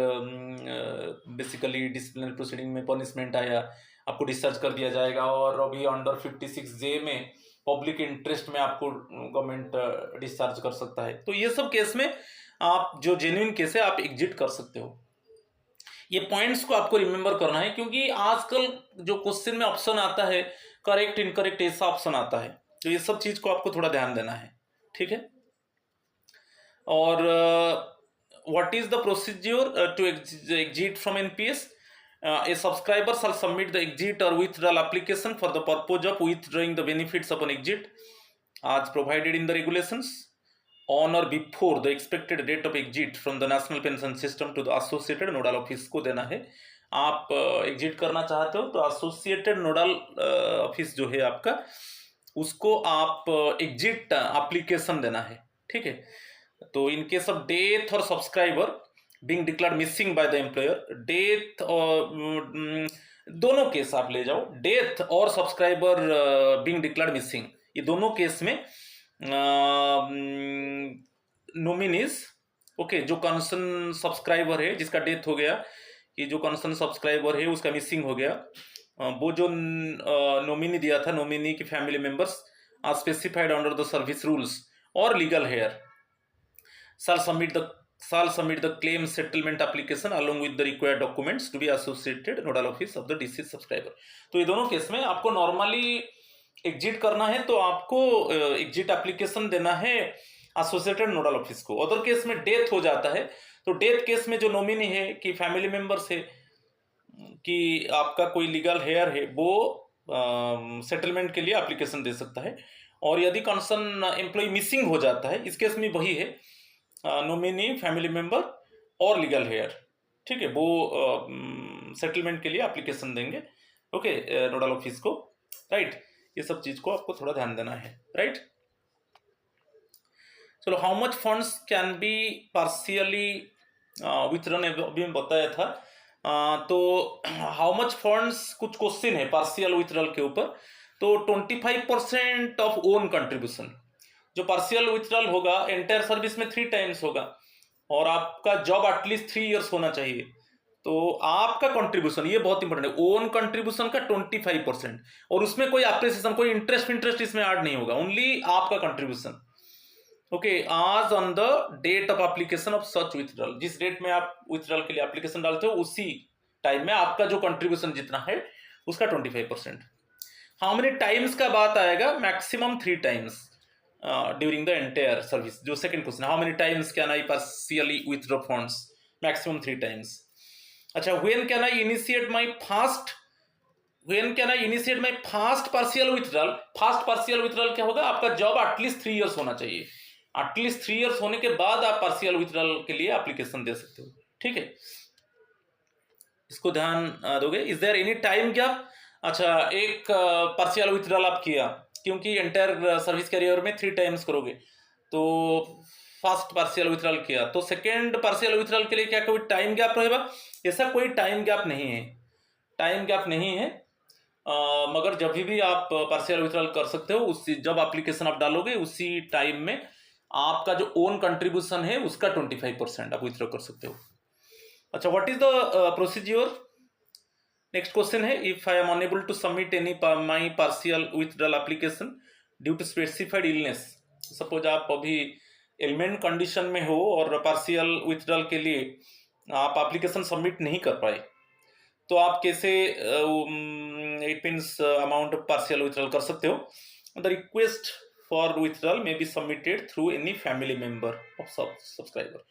बेसिकली डिसिप्लिनरी प्रोसीडिंग में पनिशमेंट आया, आपको डिस्चार्ज कर दिया जाएगा, और अभी अंडर 56J में पब्लिक इंटरेस्ट में आपको गवर्नमेंट डिस्चार्ज कर सकता है। तो ये सब केस में आप जो जेन्युइन केस है आप एग्जिट कर सकते हो। ये पॉइंट्स को आपको रिमेंबर करना है, क्योंकि आजकल जो क्वेश्चन में ऑप्शन आता है करेक्ट इनकरेक्ट ऐसा ऑप्शन आता है, तो ये सब चीज को आपको थोड़ा ध्यान देना है, ठीक है। और what is the procedure to exit from NPS? A subscriber shall submit the exit or withdrawal application for the purpose of withdrawing the benefits upon exit as provided in the regulations on or before the expected date of exit from the national pension system to the associated nodal office को देना है। आप एग्जिट करना चाहते हो तो एसोसिएटेड नोडल ऑफिस जो है आपका, उसको आप एग्जिट एप्लीकेशन देना है, ठीक है। तो इन केस ऑफ डेथ और subscriber being declared missing by the employer, death और दोनों केस आप ले जाओ, डेथ और सब्सक्राइबर being declared missing, ये दोनों केस में नोमिनीज, ओके, जो कंसर्न सब्सक्राइबर है जिसका डेथ हो गया, कि जो कंसर्न सब्सक्राइबर है उसका मिसिंग हो गया, वो जो नोमिनी दिया था, नोमिनी की family members are specified under the service rules और legal heir shall submit the claim settlement application along with the required documents to be associated nodal office of the deceased subscriber। तो ये दोनों केस में आपको नॉर्मली एग्जिट करना है तो आपको एग्जिट एप्लीकेशन देना है एसोसिएटेड नोडल ऑफिस को। अदर केस में डेथ हो जाता है तो डेथ केस में जो नॉमिनी है कि फैमिली मेंबर्स है कि आपका कोई लीगल हेयर है, वो सेटलमेंट के लिए एप्लीकेशन दे सकता है। और यदि कंसर्न एम्प्लॉय मिसिंग हो जाता है, इस केस में वही है नॉमिनी, फैमिली मेंबर और लीगल हेयर, ठीक है, वो सेटलमेंट के लिए एप्लीकेशन देंगे, ओके, नोडल ऑफिस को, राइट। ये सब चीज को आपको थोड़ा ध्यान देना है, राइट। चलो, how much funds can be partially withdrawn, अभी मैं बताया था। तो हाउ मच फंड्स, कुछ क्वेश्चन है पार्शियल विथड्रॉल के ऊपर। तो 25% ऑफ ओन कंट्रीब्यूशन, जो पार्शियल विथड्रॉल होगा एंटायर सर्विस में 3 टाइम्स होगा, और आपका जॉब एटलीस्ट 3 इयर्स होना चाहिए। तो आपका कंट्रीब्यूशन, ये बहुत इंपॉर्टेंट है, ओन कंट्रीब्यूशन का 25%, और उसमें कोई एप्रिसिएशन, कोई इंटरेस्ट इसमें ऐड नहीं होगा, ओनली आपका कंट्रीब्यूशन, ओके। आज on the date of application of such withdrawal, जिस डेट में आप विथड्रॉल के लिए एप्लीकेशन डालते हो उसी टाइम में आपका जो कंट्रीब्यूशन जितना है उसका 25%। हाउ मेनी टाइम्स का बात आएगा, maximum 3 times during the entire service. जो second question, how many times can I partially withdraw funds, maximum 3 times. अच्छा, when can I initiate my fast, when can I initiate my fast partial withdrawal. Fast partial withdrawal क्या होगा, आपका जॉब एटलीस्ट 3 इयर्स होना चाहिए, एटलीस्ट 3 इयर्स होने के बाद आप पार्शियल विथड्रॉल के लिए एप्लीकेशन दे सकते हो, ठीक है, इसको ध्यान दोगे। Is there any time gap. अच्छा, एक पार्शियल विथड्रॉल आप किया, क्योंकि एंटायर सर्विस कैरियर में 3 टाइम्स करोगे, तो फर्स्ट पार्शियल विथड्रॉल किया, तो सेकेंड पार्शियल विथड्रॉल के लिए क्या कोई टाइम गैप रहेगा? ऐसा कोई टाइम गैप नहीं है, टाइम गैप नहीं है। मगर जब भी आप पार्शियल विथड्रॉल कर सकते हो, उसी जब एप्लीकेशन आप डालोगे उसी टाइम में आपका जो ओन कंट्रीब्यूशन है उसका 25% आप विथड्रॉ कर सकते हो। अच्छा, what is the procedure. Next question है, if I am unable to submit any my partial withdrawal application due to specified illness. Suppose आप अभी एलिमेंट कंडीशन में हो और पार्शियल विथड्रॉल के लिए आप एप्लीकेशन सबमिट नहीं कर पाए, तो आप कैसे it means amount of partial withdrawal कर सकते हो। The request for withdrawal may be submitted through any family member of subscriber.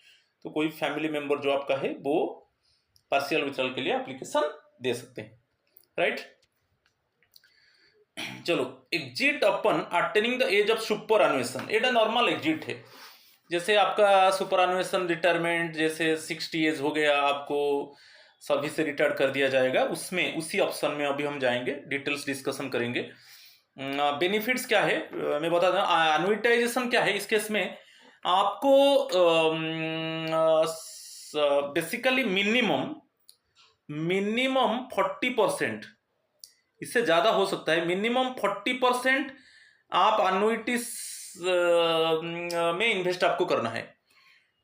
तो कोई फैमिली मेंबर जो आपका है वो पार्शियल विथड्रॉल के लिए एप्लीकेशन दे सकते हैं, राइट। चलो, exit upon attaining the age of superannuation, at normal exit है। जैसे आपका सुपर अन्वेषण रिटायरमेंट, जैसे 60 एज हो गया, आपको सर्विस से रिटायर कर दिया जाएगा, उसमें उसी ऑप्शन में अभी हम जाएंगे, डिटेल्स डिस्कशन करेंगे। बेनिफिट्स क्या है मैं बता दूं। एनुइटाइजेशन क्या है इस केस में, आपको बेसिकली मिनिमम 40%, इससे ज्यादा हो सकता है, मिनिमम 40% आप एनुइटीज में इन्वेस्ट आपको करना है,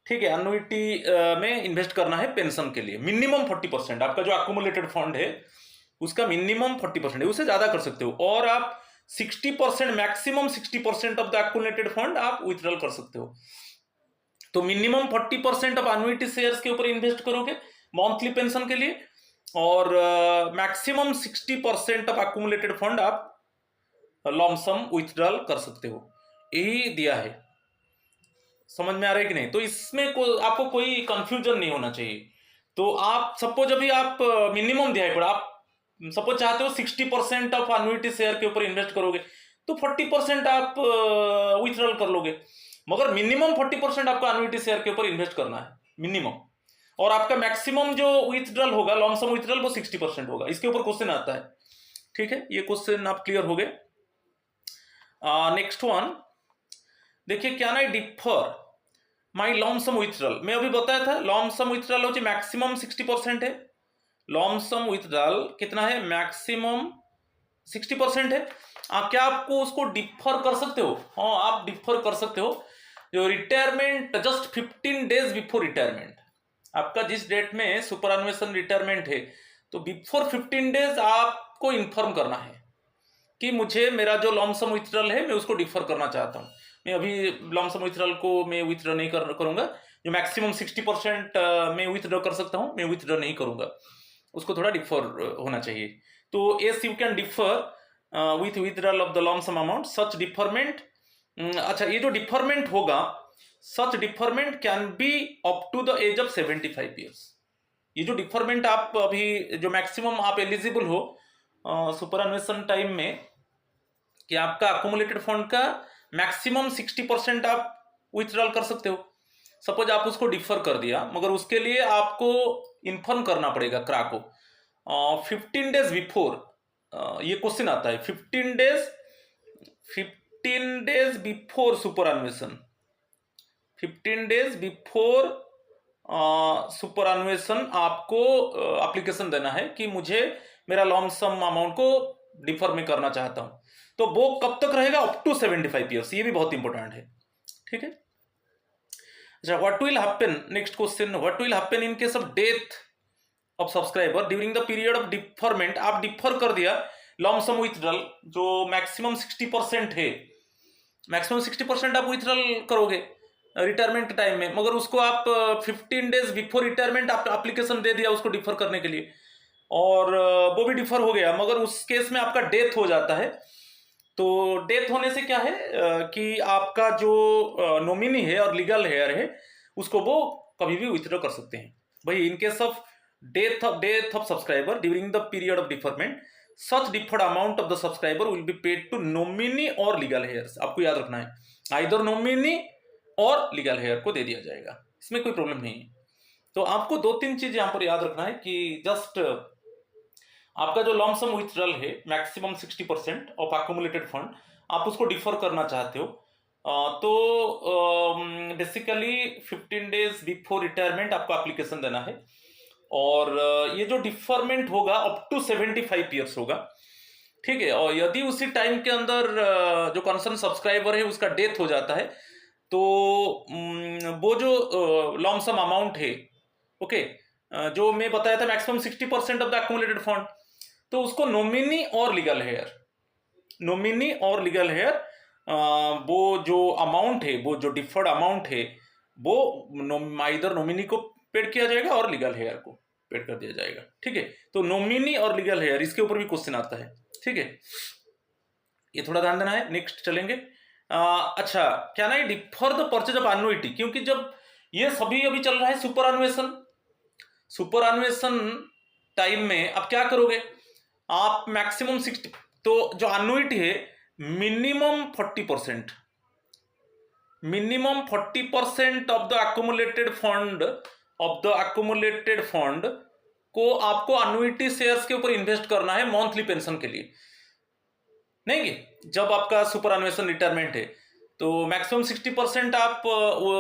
ठीक है। एनुइटी में इन्वेस्ट करना है पेंशन के लिए, मिनिमम 40%। आपका जो अक्यूमुलेटेड फंड है उसका मिनिमम 40% है, उससे ज्यादा कर सकते हो, और आप 60%, maximum 60% of the accumulated fund आप विथड्रॉल कर सकते हो। तो मिनिमम 40% ऑफ एनुइटी शेयर्स के ऊपर इन्वेस्ट करोगे मंथली पेंशन के लिए, और मैक्सिमम 60% ऑफ अक्यूमुलेटेड फंड आप लॉमसम विथड्रॉल कर सकते हो, यही दिया है। समझ में आ रहा है कि नहीं? तो इसमें आपको कोई कंफ्यूजन नहीं होना चाहिए। तो आप सपोज अभी आप मिनिमम दिया है, पर आप सपोज चाहते हो 60% ऑफ एनुइटी शेयर के ऊपर इन्वेस्ट करोगे, तो 40% आप विथड्रॉल कर लोगे, मगर मिनिमम 40% आपको एनुइटी शेयर के ऊपर इन्वेस्ट करना है, मिनिमम। और आपका मैक्सिमम जो विथड्रॉल होगा, लॉमसम विथड्रॉल, वो 60% होगा। इसके ऊपर क्वेश्चन आता है, ठीक है, ये क्वेश्चन आप क्लियर हो गए। नेक्स्ट वन देखिए, can I defer my lump sum withdrawal. मैं अभी बताया था लॉमसम विथड्रॉल हो मैक्सिमम 60% है, लॉमसम विथड्रॉल कितना है, मैक्सिमम 60% है। क्या आपको उसको डिफर कर सकते हो? हाँ, आप डिफर कर सकते हो। जो retirement just 15 days before retirement, आपका जिस डेट में सुपरएनुएशन रिटायरमेंट है, तो बिफोर 15 डेज आपको इन्फॉर्म करना है कि मुझे मेरा जो लॉमसम विथड्रॉल है मैं उसको डिफर करना चाहता हूँ। मैं अभी लॉमसम विथड्रॉल को मैं विथड्रॉ नहीं करूंगा, जो मैक्सिमम 60% मैं विथड्रॉ कर सकता हूँ, मैं विथड्रॉ नहीं करूंगा, उसको थोड़ा डिफर होना चाहिए। तो as you can defer with withdrawal of the lump sum amount, such deferment. अच्छा, ये जो डिफरमेंट होगा, such deferment can be up to the age of 75 years. ये जो डिफरमेंट आप अभी जो मैक्सिमम आप एलिजिबल हो सुपरएनुएशन टाइम में, कि आपका अकोमुलेटेड फंड का मैक्सिमम 60% आप विथड्रॉल कर सकते हो। सपोज आप उसको डिफर कर दिया, मगर उसके लिए आपको इन्फॉर्म करना पड़ेगा क्रा को 15 डेज बिफोर। ये क्वेश्चन आता है 15 डेज बिफोर सुपर अन्वेषण, 15 डेज बिफोर सुपर अन्वेषण आपको एप्लीकेशन देना है कि मुझे मेरा लॉन्ग सम अमाउंट को डिफर में करना चाहता हूं। तो वो कब तक रहेगा? Up to 75 years. ये भी बहुत इंपॉर्टेंट है, ठीक है। अच्छा, what will happen, next question, what will happen in case of death of subscriber during the period of deferment. आप डिफर कर दिया लॉन्ग सम विथड्रॉल, जो मैक्सिमम 60% है, मैक्सिमम 60% आप विथड्रॉल करोगे रिटायरमेंट टाइम में, मगर उसको आप 15 डेज बिफोर रिटायरमेंट आप एप्लीकेशन दे दिया उसको डिफर करने के लिए, और वो भी डिफर हो गया, मगर उस केस में आपका डेथ हो जाता है। तो डेथ होने से क्या है कि आपका जो नॉमिनी है और लीगल हेयर है उसको वो कभी भी विथड्रॉ कर सकते हैं। भाई, in case of death of subscriber during the period of deferment, such deferred amount of the subscriber will be paid to nominee और लीगल हेयर्स। आपको याद रखना है, आइदर नॉमिनी और लीगल हेयर को दे दिया जाएगा, इसमें कोई प्रॉब्लम नहीं है। तो आपको 2-3 चीज यहां पर याद रखना है कि जस्ट आपका जो लॉन्ग सम विथड्रॉल है मैक्सिमम 60% ऑफ अक्यूमुलेटेड फंड, आप उसको डिफर करना चाहते हो, तो बेसिकली 15 डेज बिफोर रिटायरमेंट आपको एप्लीकेशन देना है, और ये जो डिफरमेंट होगा अप टू 75 ईयर्स होगा, ठीक है। और यदि उसी टाइम के अंदर जो कंसर्न सब्सक्राइबर है उसका डेथ हो जाता है, तो वो जो लॉन्ग सम अमाउंट है, ओके, जो मैं बताया था maximum 60% of the accumulated fund, तो उसको नॉमिनी और लीगल हेयर, नॉमिनी और लीगल हेयर, वो जो अमाउंट है, वो जो डिफर्ड अमाउंट है, वो आइदर नॉमिनी को पेड किया जाएगा और लीगल हेयर को पेड कर दिया जाएगा, ठीक है। तो नॉमिनी और लीगल हेयर, इसके ऊपर भी क्वेश्चन आता है, ठीक है, ये थोड़ा ध्यान देना है। नेक्स्ट चलेंगे। अच्छा, can I differ the purchase of annuity, क्योंकि जब ये सभी अभी चल रहा है सुपर अन्वेषण, सुपर अन्वेषण टाइम में आप क्या करोगे, आप मैक्सिमम 60, तो जो एन्युइटी है minimum 40%, minimum 40% of the accumulated fund, of the accumulated fund को आपको एन्युइटी शेयर्स के ऊपर इन्वेस्ट करना है मंथली पेंशन के लिए। नहीं कि जब आपका सुपर अन्वेषण रिटायरमेंट है तो मैक्सिमम 60% आप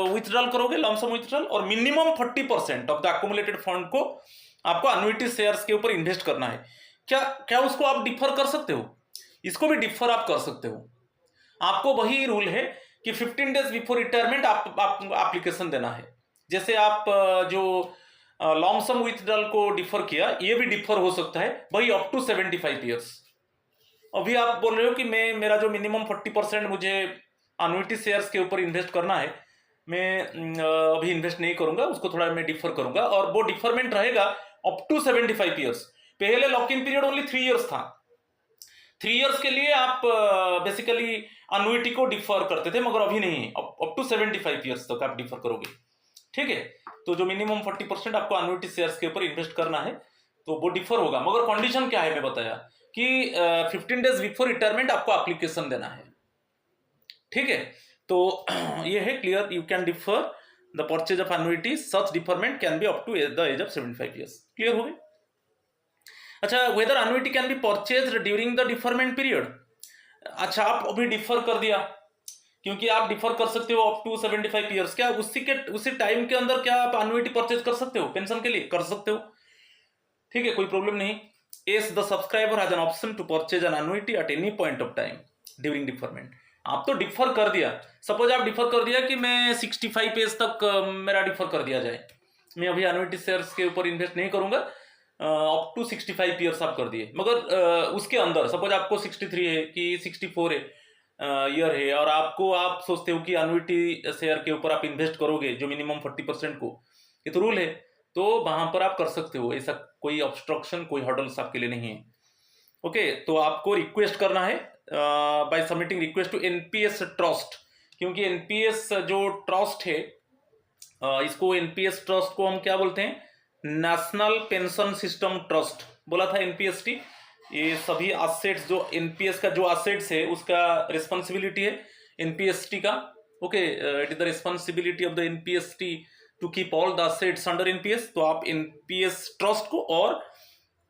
विथड्रॉल करोगे, लॉन्ग सम विथड्रॉल, और minimum 40% of the accumulated fund को आपको एन्युइटी शेयर्स के ऊपर इन्वेस्ट करना है। क्या उसको आप डिफर कर सकते हो? इसको भी डिफर आप कर सकते हो। आपको वही रूल है कि 15 डेज बिफोर रिटायरमेंट आप एप्लीकेशन देना है। जैसे आप जो लॉन्ग सम विथड्रॉल को डिफर किया, ये भी डिफर हो सकता है वही अप टू 75 ईयर्स। अभी आप बोल रहे हो कि मेरा जो मिनिमम 40% मुझे एन्युइटी शेयर्स के ऊपर इन्वेस्ट करना है, मैं अभी इन्वेस्ट नहीं करूंगा, उसको थोड़ा मैं डिफर करूंगा, और वो डिफरमेंट रहेगा अप टू 75 ईयर्स। पहले lock in period only 3 years था, 3 ईयर्स के लिए आप बेसिकली एन्युइटी को डिफर करते थे, मगर अभी नहीं, अप टू 75 ईयर्स तक आप डिफर करोगे, ठीक है। तो जो मिनिमम 40% आपको एन्युइटी शेयर्स के ऊपर इन्वेस्ट करना है तो वो डिफर होगा, मगर कंडीशन क्या है मैं बताया कि 15 डेज बिफोर रिटायरमेंट आपको एप्लीकेशन देना है, ठीक है। तो ये है clear, you can defer the purchase of annuity, such deferment can be up to the age of 75 years. Clear हो गए? अच्छा, whether annuity can be purchased during the deferment period. अच्छा, आप अभी डिफर कर दिया, क्योंकि आप डिफर कर सकते हो अप टू 75 ईयर्स, क्या उसी टाइम के अंदर क्या आप एन्युइटी परचेज कर सकते हो? पेंशन के लिए कर सकते हो, ठीक है, कोई प्रॉब्लम नहीं। Yes, the subscriber has an option to purchase an annuity at any point of time during deferment. आप तो डिफर कर दिया, सपोज आप डिफर कर दिया कि मैं 65 एज तक मेरा डिफर कर दिया जाए, मैं अभी एन्युइटी शेयर्स के ऊपर इन्वेस्ट नहीं करूंगा, अप टू 65 ईयर्स आप कर दिए, मगर उसके अंदर सपोज आपको 63 है कि 64 है ईयर है, और आप सोचते हो कि एन्युइटी शेयर के ऊपर आप इन्वेस्ट करोगे जो मिनिमम 40% को, ये तो रूल है, तो वहां पर आप कर सकते हो, ऐसा कोई ऑब्स्ट्रक्शन, कोई हर्डल्स आपके लिए नहीं है, ओके। तो आपको रिक्वेस्ट करना है by submitting request to NPS trust, क्योंकि एनपीएस जो ट्रस्ट है, इसको एनपीएस ट्रस्ट को हम क्या बोलते हैं? नेशनल पेंशन सिस्टम ट्रस्ट बोला था, एनपीएसटी, ये सभी असेट्स जो एनपीएस का जो असेट्स है उसका रिस्पॉन्सिबिलिटी है एनपीएसटी का। Okay, it is the responsibility of the NPST to keep all the assets under NPS. तो आप एनपीएस ट्रस्ट को और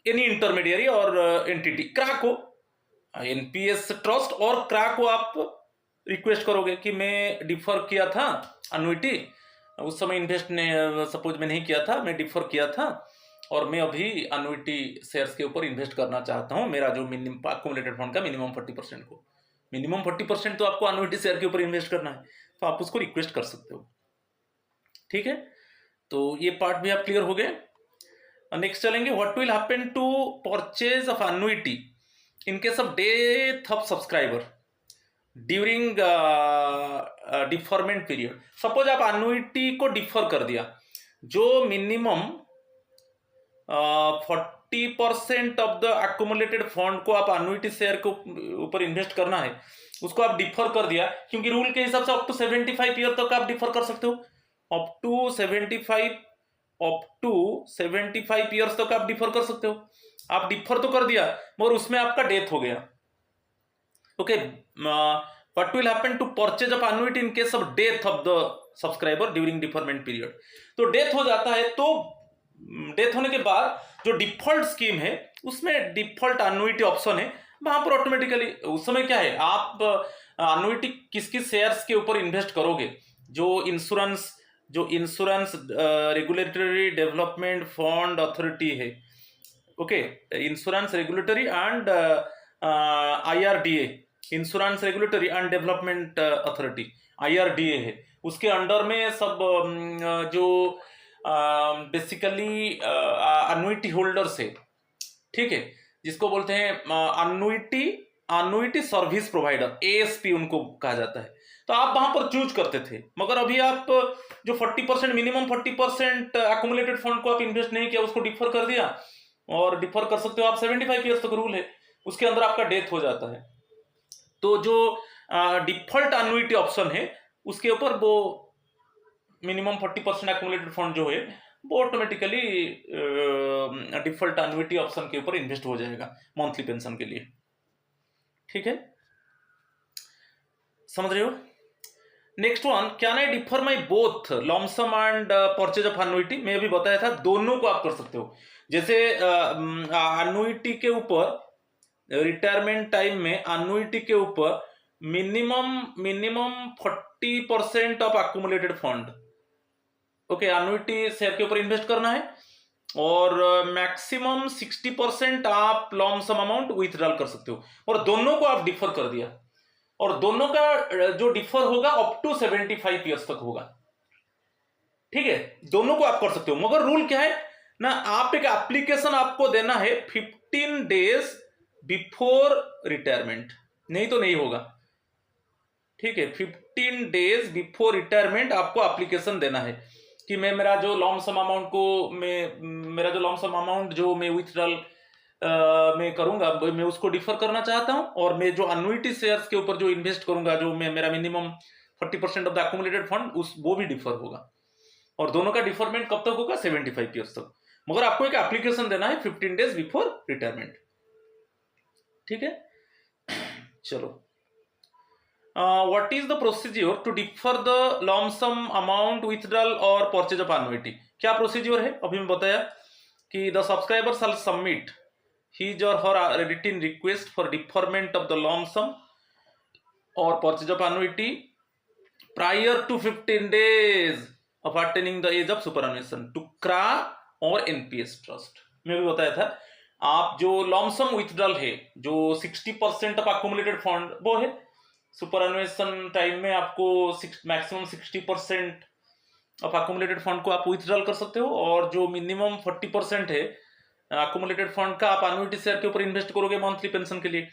एनी इंटरमीडियरी और एंटिटी क्रा को, एनपीएस ट्रस्ट और क्रा को आप रिक्वेस्ट करोगे कि मैं डिफर किया था अनुइटी, उस समय इन्वेस्ट ने सपोज मैं नहीं किया था, मैं डिफर किया था और मैं अभी अनुइटी शेयर्स के ऊपर इन्वेस्ट करना चाहता हूँ, मेरा जो मिनिमम अक्यूमुलेटेड फंड का मिनिमम 40% को, मिनिमम 40% तो आपको अनुइटी शेयर के ऊपर इन्वेस्ट करना है, तो आप उसको रिक्वेस्ट कर सकते हो। ठीक है, तो ये पार्ट भी आप क्लियर हो गए। नेक्स्ट चलेंगे, what will happen to purchase of annuity in case of death of subscriber during deferment period. Suppose आप अनुइटी को डिफर कर दिया, जो minimum 40% of the accumulated fund को आप अनुइटी शेयर के ऊपर इन्वेस्ट करना है, उसको आप डिफर कर दिया, क्योंकि रूल के हिसाब से अप टू 75 ईयर तक आप डिफर कर सकते हो, अप टू 75 ईयर्स तक आप डिफर कर सकते हो। आप डिफर तो कर दिया मगर उसमें आपका डेथ हो गया। Okay, what will happen to purchase of annuity in case of death of the subscriber during deferment period. तो डेथ हो जाता है, तो डेथ होने के बाद जो डिफॉल्ट स्कीम है उसमें डिफॉल्ट अनुइटी ऑप्शन है, वहां पर ऑटोमेटिकली उस समय क्या है, आप अनुइटी किस किस शेयर्स के ऊपर इन्वेस्ट करोगे, जो insurance regulatory development fund authority है, okay, insurance regulatory and IRDA, insurance regulatory and development authority IRDA है, उसके अंडर में सब जो बेसिकली अनुइटी होल्डर्स है, ठीक है, जिसको बोलते हैं अनुइटी सर्विस प्रोवाइडर, ASP उनको कहा जाता है। तो आप वहां पर चूज करते थे, मगर अभी आप जो 40% मिनिमम 40% एक्यूमुलेटेड फंड को आप इन्वेस्ट नहीं किया, उसको डिफर कर दिया, और डिफर कर सकते हो आप 75 ईयर्स तक रूल है, उसके अंदर आपका डेथ हो जाता है। तो जो डिफॉल्ट अनुइटी ऑप्शन है उसके ऊपर वो मिनिमम 40% एक्यूमुलेटेड फंड जो है वो ऑटोमेटिकली डिफॉल्ट अनुइटी ऑप्शन के ऊपर इन्वेस्ट हो जाएगा मंथली पेंशन के लिए। ठीक है, समझ रहे हो? Next one, can I defer my both lump sum and purchase of annuity. मैं अभी बताया था दोनों को आप कर सकते हो। जैसे अनुइटी के ऊपर रिटायरमेंट टाइम में अनुइटी के ऊपर minimum 40% of accumulated fund, okay, annuity share के ऊपर इन्वेस्ट करना है, और मैक्सिमम 60% आप लॉमसम अमाउंट विथड्रॉल कर सकते हो, और दोनों को आप डिफर कर दिया, और दोनों का जो डिफर होगा अप टू 75 ईयर्स तक होगा। ठीक है, दोनों को आप कर सकते हो, मगर रूल क्या है ना, आप एक एप्लीकेशन आपको देना है 15 डेज बिफोर रिटायरमेंट, नहीं तो नहीं होगा। ठीक है, 15 डेज बिफोर रिटायरमेंट आपको एप्लीकेशन देना है कि मैं मेरा जो लॉमसम अमाउंट को मेरा जो लॉमसम अमाउंट जो मैं विथड्रॉल मैं करूंगा, मैं उसको डिफर करना चाहता हूं, और मैं जो अनुइटी शेयर्स के ऊपर जो इन्वेस्ट करूंगा, जो मैं मेरा minimum 40% of the accumulated fund वो भी डिफर होगा, और दोनों का डिफरमेंट कब तक होगा? 75 ईयर्स तक, मगर आपको एक एप्लीकेशन देना है 15 डेज बिफोर रिटायरमेंट। ठीक है, चलो, what is the procedure to defer the lump sum amount withdrawal और परचेज ऑफ अनुइटी। क्या प्रोसीज्योर है? अभी मैं बताया कि the subscriber shall submit his or her written request for deferment of the lump sum or purchase of annuity prior to 15 days of attaining the age of superannuation to CRA और NPS ट्रस्ट। मैं भी बताया था, आप जो लॉमसम विथड्रॉल है, जो 60% ऑफ एक्यूमुलेटेड फंड वो है, सुपरएनुएशन टाइम में आपको मैक्सिमम 60% ऑफ एक्यूमुलेटेड फंड को आप विथड्रॉल कर सकते हो, और जो मिनिमम 40% है एक्यूमुलेटेड फंड का आप अनुइटी शेयर के ऊपर इन्वेस्ट करोगे मंथली पेंशन के लिए,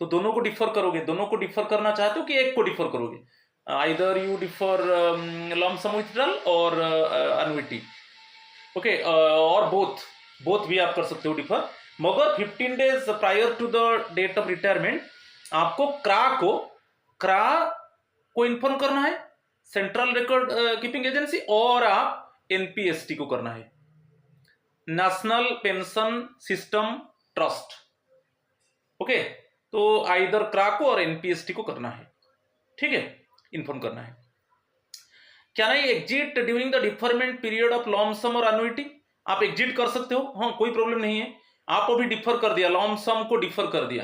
तो दोनों को डिफर करोगे। दोनों को डिफर करना चाहते हो कि एक को डिफर करोगे? Either you defer lump sum withdrawal और अनुइटी, ओके, और बोथ भी आप कर सकते हो डिफर, मगर 15 days prior to the date of retirement आपको क्रा को इन्फॉर्म करना है, सेंट्रल रिकॉर्ड कीपिंग एजेंसी, और आप एनपीएसटी को करना है, national pension system trust. Okay, तो आइदर क्रा को और एनपीएसटी को करना है, ठीक है, इन्फॉर्म करना है। क्या नहीं exit during the deferment period of lump sum और एन्युइटी, आप एग्जिट कर सकते हो, हाँ कोई प्रॉब्लम नहीं है। आप अभी डिफर कर दिया, लॉम सम को डिफर कर दिया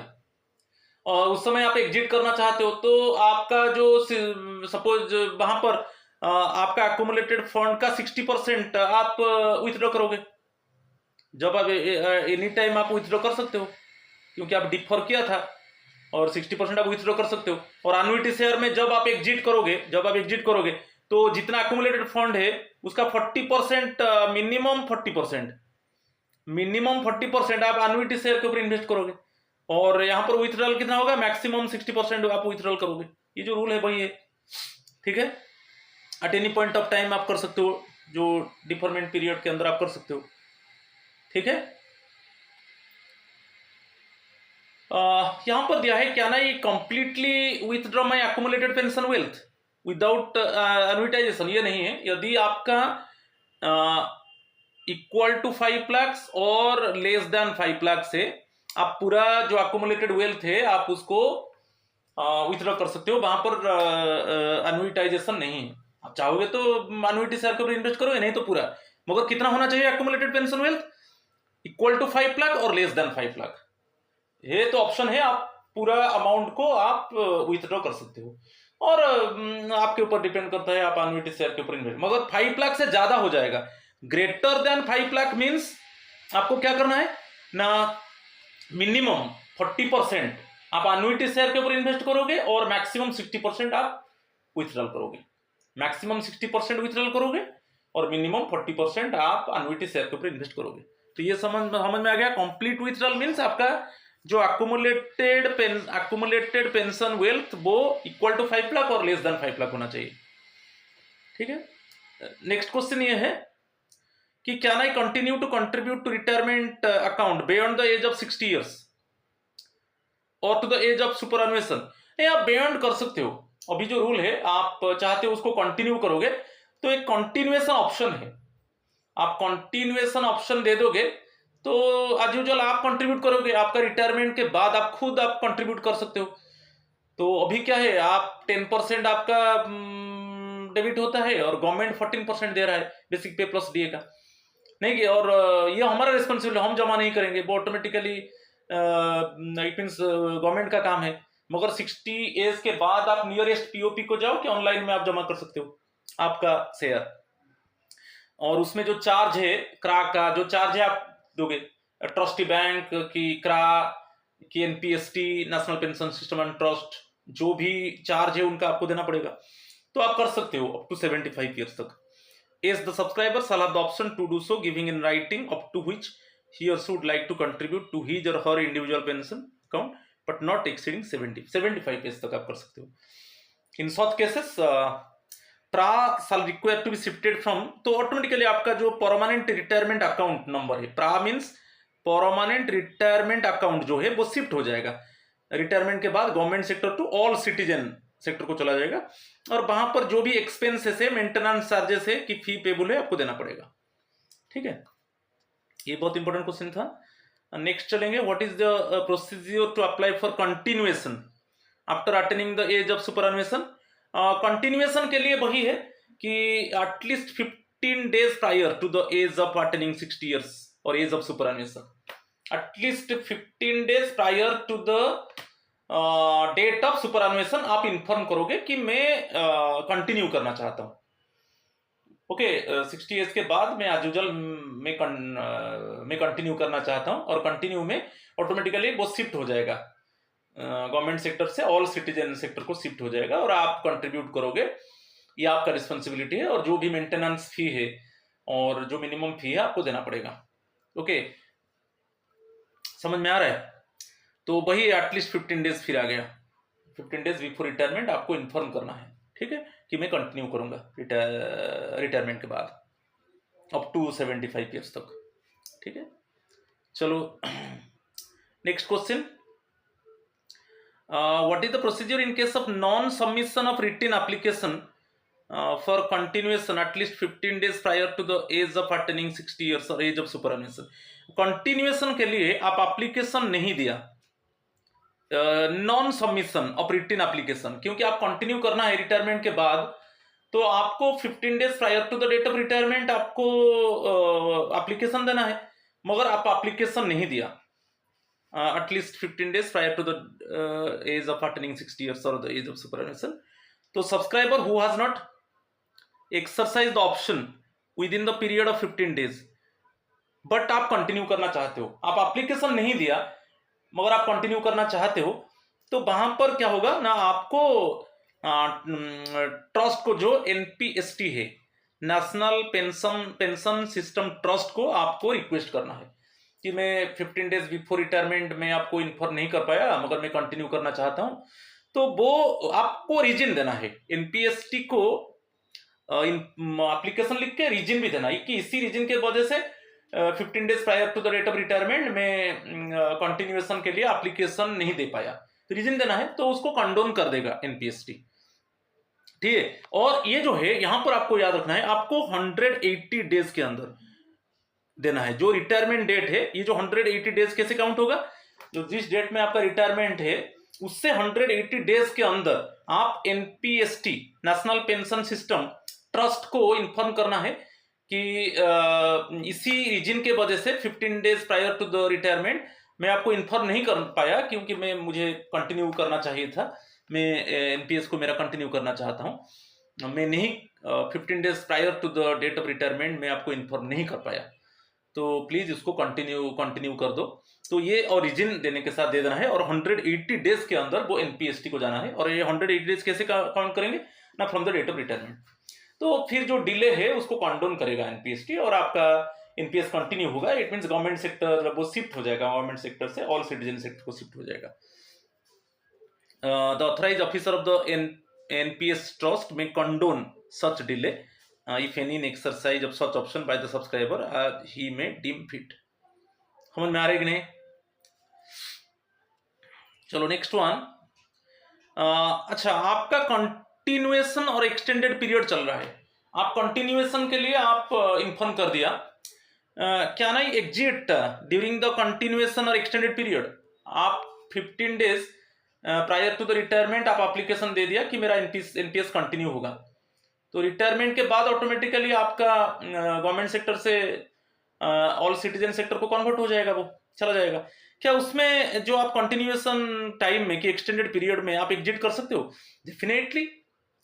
और उस समय आप एग्जिट करना चाहते हो, तो आपका जो सपोज वहां पर आपका एक्यूमुलेटेड फंड का 60% आप विथड्रॉ करोगे। जब आप एनी टाइम आप विथड्रॉ कर सकते हो क्योंकि आप डिफर किया था, और 60% आप विथड्रॉ कर सकते हो। और एन्युइटी शेयर में जब आप एग्जिट करोगे तो जितना एक्यूमुलेटेड फंड है उसका 40%, मिनिमम 40% आप एन्युइटी शेयर के ऊपर इन्वेस्ट करोगे, और यहां पर विथड्रॉल कितना होगा, मैक्सिमम 60% आप विथड्रॉल करोगे। ये जो रूल है वही है, ठीक है। At any point of time आप कर सकते हो, जो डिफरमेंट पीरियड के अंदर आप कर सकते हो, ठीक है। यहां पर दिया है क्या ना, ये completely withdraw my accumulated pension wealth without annuitization, ये नहीं है। यदि आपका इक्वल टू 5 लाख और लेस देन 5 लाख से आप पूरा जो एक्यूमुलेटेड वेल्थ है आप उसको विथड्रॉ कर सकते हो, वहां पर एन्युटाइजेशन नहीं है। आप चाहोगे तो एन्युटी शेयर के ऊपर इन्वेस्ट करोगे, नहीं तो पूरा। मगर कितना होना चाहिए accumulated pension wealth, equal to 5 lakh और लेस देन 5 लाख, ये तो ऑप्शन है। आप पूरा अमाउंट को आप विथड्रॉ कर सकते हो, और आपके ऊपर डिपेंड करता है आप एन्युटी शेयर के ऊपर इन्वेस्ट। मगर 5 लाख से ज्यादा हो जाएगा, ग्रेटर देन 5 लाख मीन्स आपको क्या करना है ना, मिनिमम 40% आप एन्युटी शेयर के ऊपर इन्वेस्ट करोगे और मैक्सिमम 60% आप विथड्रॉल करोगे। मैक्सिमम 60% विथड्रॉल करोगे और मिनिमम 40% आप एन्युटी शेयर के ऊपर इन्वेस्ट करोगे। तो ये समझ में आ गया। कंप्लीट विथड्रॉल मीन्स आपका जो एक्यूमुलेटेड पेंशन वेल्थ वो इक्वल टू 5 लाख और लेस देन 5 लाख होना चाहिए, ठीक है। नेक्स्ट क्वेश्चन ये है कि can I continue to contribute to retirement account beyond the age of 60 years और to the age of superannuation. आप बियॉन्ड कर सकते हो, अभी जो रूल है आप चाहते हो उसको कंटिन्यू करोगे तो एक कंटिन्यूएशन ऑप्शन है, आप कंटिन्यूएशन ऑप्शन दे दोगे तो एज यूजुअल आप कंट्रीब्यूट करोगे, आपका रिटायरमेंट के बाद आप खुद आप कंट्रीब्यूट कर सकते हो। तो अभी क्या है, आप 10% आपका डेबिट होता है और गवर्नमेंट 14% दे रहा है बेसिक पे प्लस डीए का, नहीं कि और ये हमारा रिस्पॉन्सिबल, हम जमा नहीं करेंगे, वो ऑटोमेटिकली इट मीन्स गवर्नमेंट का काम है। मगर 60 एज के बाद आप नियरेस्ट पीओपी को जाओ कि ऑनलाइन में आप जमा कर सकते हो आपका शेयर, और उसमें जो चार्ज है क्रा का जो चार्ज है आप दोगे, ट्रस्टी बैंक की क्रा की NPST national pension system and trust जो भी चार्ज है उनका आपको देना पड़ेगा। तो आप कर सकते हो अप टू 75 ईयर्स तक। As the subscriber shall have the option to do so, giving in writing up to which he or she would like to contribute to his or her individual pension account, but not exceeding 75 years तक आप कर सकते हो। In such cases, PRA shall require to be shifted from, तो ऑटोमेटिकली आपका जो परमानेंट रिटायरमेंट अकाउंट नंबर है, PRA means permanent retirement account जो है वो शिफ्ट हो जाएगा रिटायरमेंट के बाद government sector to all citizen sector को चला जाएगा, और वहां पर जो भी एक्सपेंसेस है, मेंटेनेंस चार्जेस है कि फी पेबल है आपको देना पड़ेगा, ठीक है। ये बहुत इंपॉर्टेंट क्वेश्चन था। नेक्स्ट चलेंगे, what is the procedure to apply for continuation after attaining the age of superannuation. Continuation के लिए वही है कि at least 15 days prior to the age of attaining 60 years और age of superannuation, at least 15 days prior to the date of superannuation आप इन्फॉर्म करोगे कि मैं कंटिन्यू करना चाहता हूं। ओके, 60 एज के बाद मैं एज यूजुअल मैं कंटिन्यू करना चाहता हूं, और कंटिन्यू में ऑटोमेटिकली वो शिफ्ट हो जाएगा गवर्नमेंट सेक्टर से ऑल सिटीजन सेक्टर को शिफ्ट हो जाएगा, और आप कंट्रीब्यूट करोगे, ये आपका रिस्पॉन्सिबिलिटी है, और जो भी मेंटेनेंस फी है और जो मिनिमम फी है आपको देना पड़ेगा। ओके, समझ में आ रहा है। तो वही एटलीस्ट 15 डेज फिर आ गया, 15 डेज बिफोर रिटायरमेंट आपको इन्फॉर्म करना है, ठीक है, कि मैं कंटिन्यू करूंगा रिटायरमेंट के बाद अप टू 75 ईयर्स तक, ठीक है। चलो next question, what is the procedure in case of non submission of written application for continuation at least 15 days prior to the age of attaining 60 years और एज ऑफ सुपरएनुएशन। कंटिन्यूएशन के लिए आप एप्लीकेशन नहीं दिया, non submission of written application, क्योंकि आप कंटिन्यू करना है रिटायरमेंट के बाद, तो आपको 15 days prior to the date of retirement आपको एप्लीकेशन देना है, मगर आप एप्लीकेशन नहीं दिया at least 15 days prior to the age of attaining 60 years और द एज ऑफ सुपरएनुएशन, तो subscriber who has not exercise the option within the period of 15 days but आप कंटिन्यू करना चाहते हो, आप एप्लीकेशन नहीं दिया मगर आप कंटिन्यू करना चाहते हो, तो वहां पर क्या होगा ना, आपको ट्रस्ट को जो एनपीएसटी है, नेशनल पेंशन सिस्टम ट्रस्ट को आपको रिक्वेस्ट करना है कि मैं 15 डेज बिफोर रिटायरमेंट में आपको इन्फॉर्म नहीं कर पाया मगर मैं कंटिन्यू करना चाहता हूं, तो वो आपको रीजन देना है, एनपीएसटी को एप्लीकेशन लिख के रीजन भी देना है कि इसी रीजन के वजह से 15 days prior to the date of retirement में कंटिन्यूएशन के लिए एप्लीकेशन नहीं दे पाया, तो रीजन देना है, तो उसको कंडोन कर देगा एनपीएसटी। ठीक है, और ये जो है यहां पर आपको याद रखना है, आपको 180 डेज के अंदर देना है। जो रिटायरमेंट डेट है, ये जो 180 डेज कैसे काउंट होगा, जो जिस डेट में आपका रिटायरमेंट है उससे 180 डेज के अंदर आप NPST national pension system trust को इन्फॉर्म करना है कि इसी रीजन के वजह से 15 days prior to the retirement मैं आपको इन्फॉर्म नहीं कर पाया क्योंकि मुझे कंटिन्यू करना चाहिए था, मैं एनपीएस को मेरा कंटिन्यू करना चाहता हूं, मैं नहीं 15 days prior to the date of retirement में आपको इन्फॉर्म नहीं कर पाया, तो प्लीज इसको कंटिन्यू कर दो। तो ये ओरिजिन देने के साथ दे देना है और 180 डेज के अंदर वो एनपीएसटी को जाना है, और ये 180 डेज कैसे काउंट करेंगे ना, from the date of retirement, तो फिर जो डिले है उसको कंडोन करेगा एनपीएसटी और आपका एनपीएस कंटिन्यू होगा। इट मींस गवर्नमेंट सेक्टर वो शिफ्ट हो जाएगा, गवर्नमेंट सेक्टर से ऑल सिटीजन सेक्टर को शिफ्ट हो जाएगा। The authorised officer of the NPS trust में condone such delay if any in exercise of such option by the subscriber he may deem fit। समझ में आ रही कि नहीं? चलो नेक्स्ट वन। अच्छा, आपका कंटिन्यूएशन और एक्सटेंडेड पीरियड चल रहा है, आप कंटिन्यूएशन के लिए आप इन्फॉर्म कर दिया, क्या नहीं एग्जिट ड्यूरिंग द कंटिन्यूएशन और एक्सटेंडेड पीरियड, आप 15 days prior to the retirement आप एप्लीकेशन दे दिया कि मेरा एनपीएस कंटिन्यू होगा, तो रिटायरमेंट के बाद ऑटोमेटिकली आपका गवर्नमेंट सेक्टर से ऑल सिटीजन सेक्टर को कन्वर्ट हो जाएगा, वो चला जाएगा। क्या उसमें जो आप कंटिन्यूएशन टाइम में कि एक्सटेंडेड पीरियड में आप एग्जिट कर सकते हो? डेफिनेटली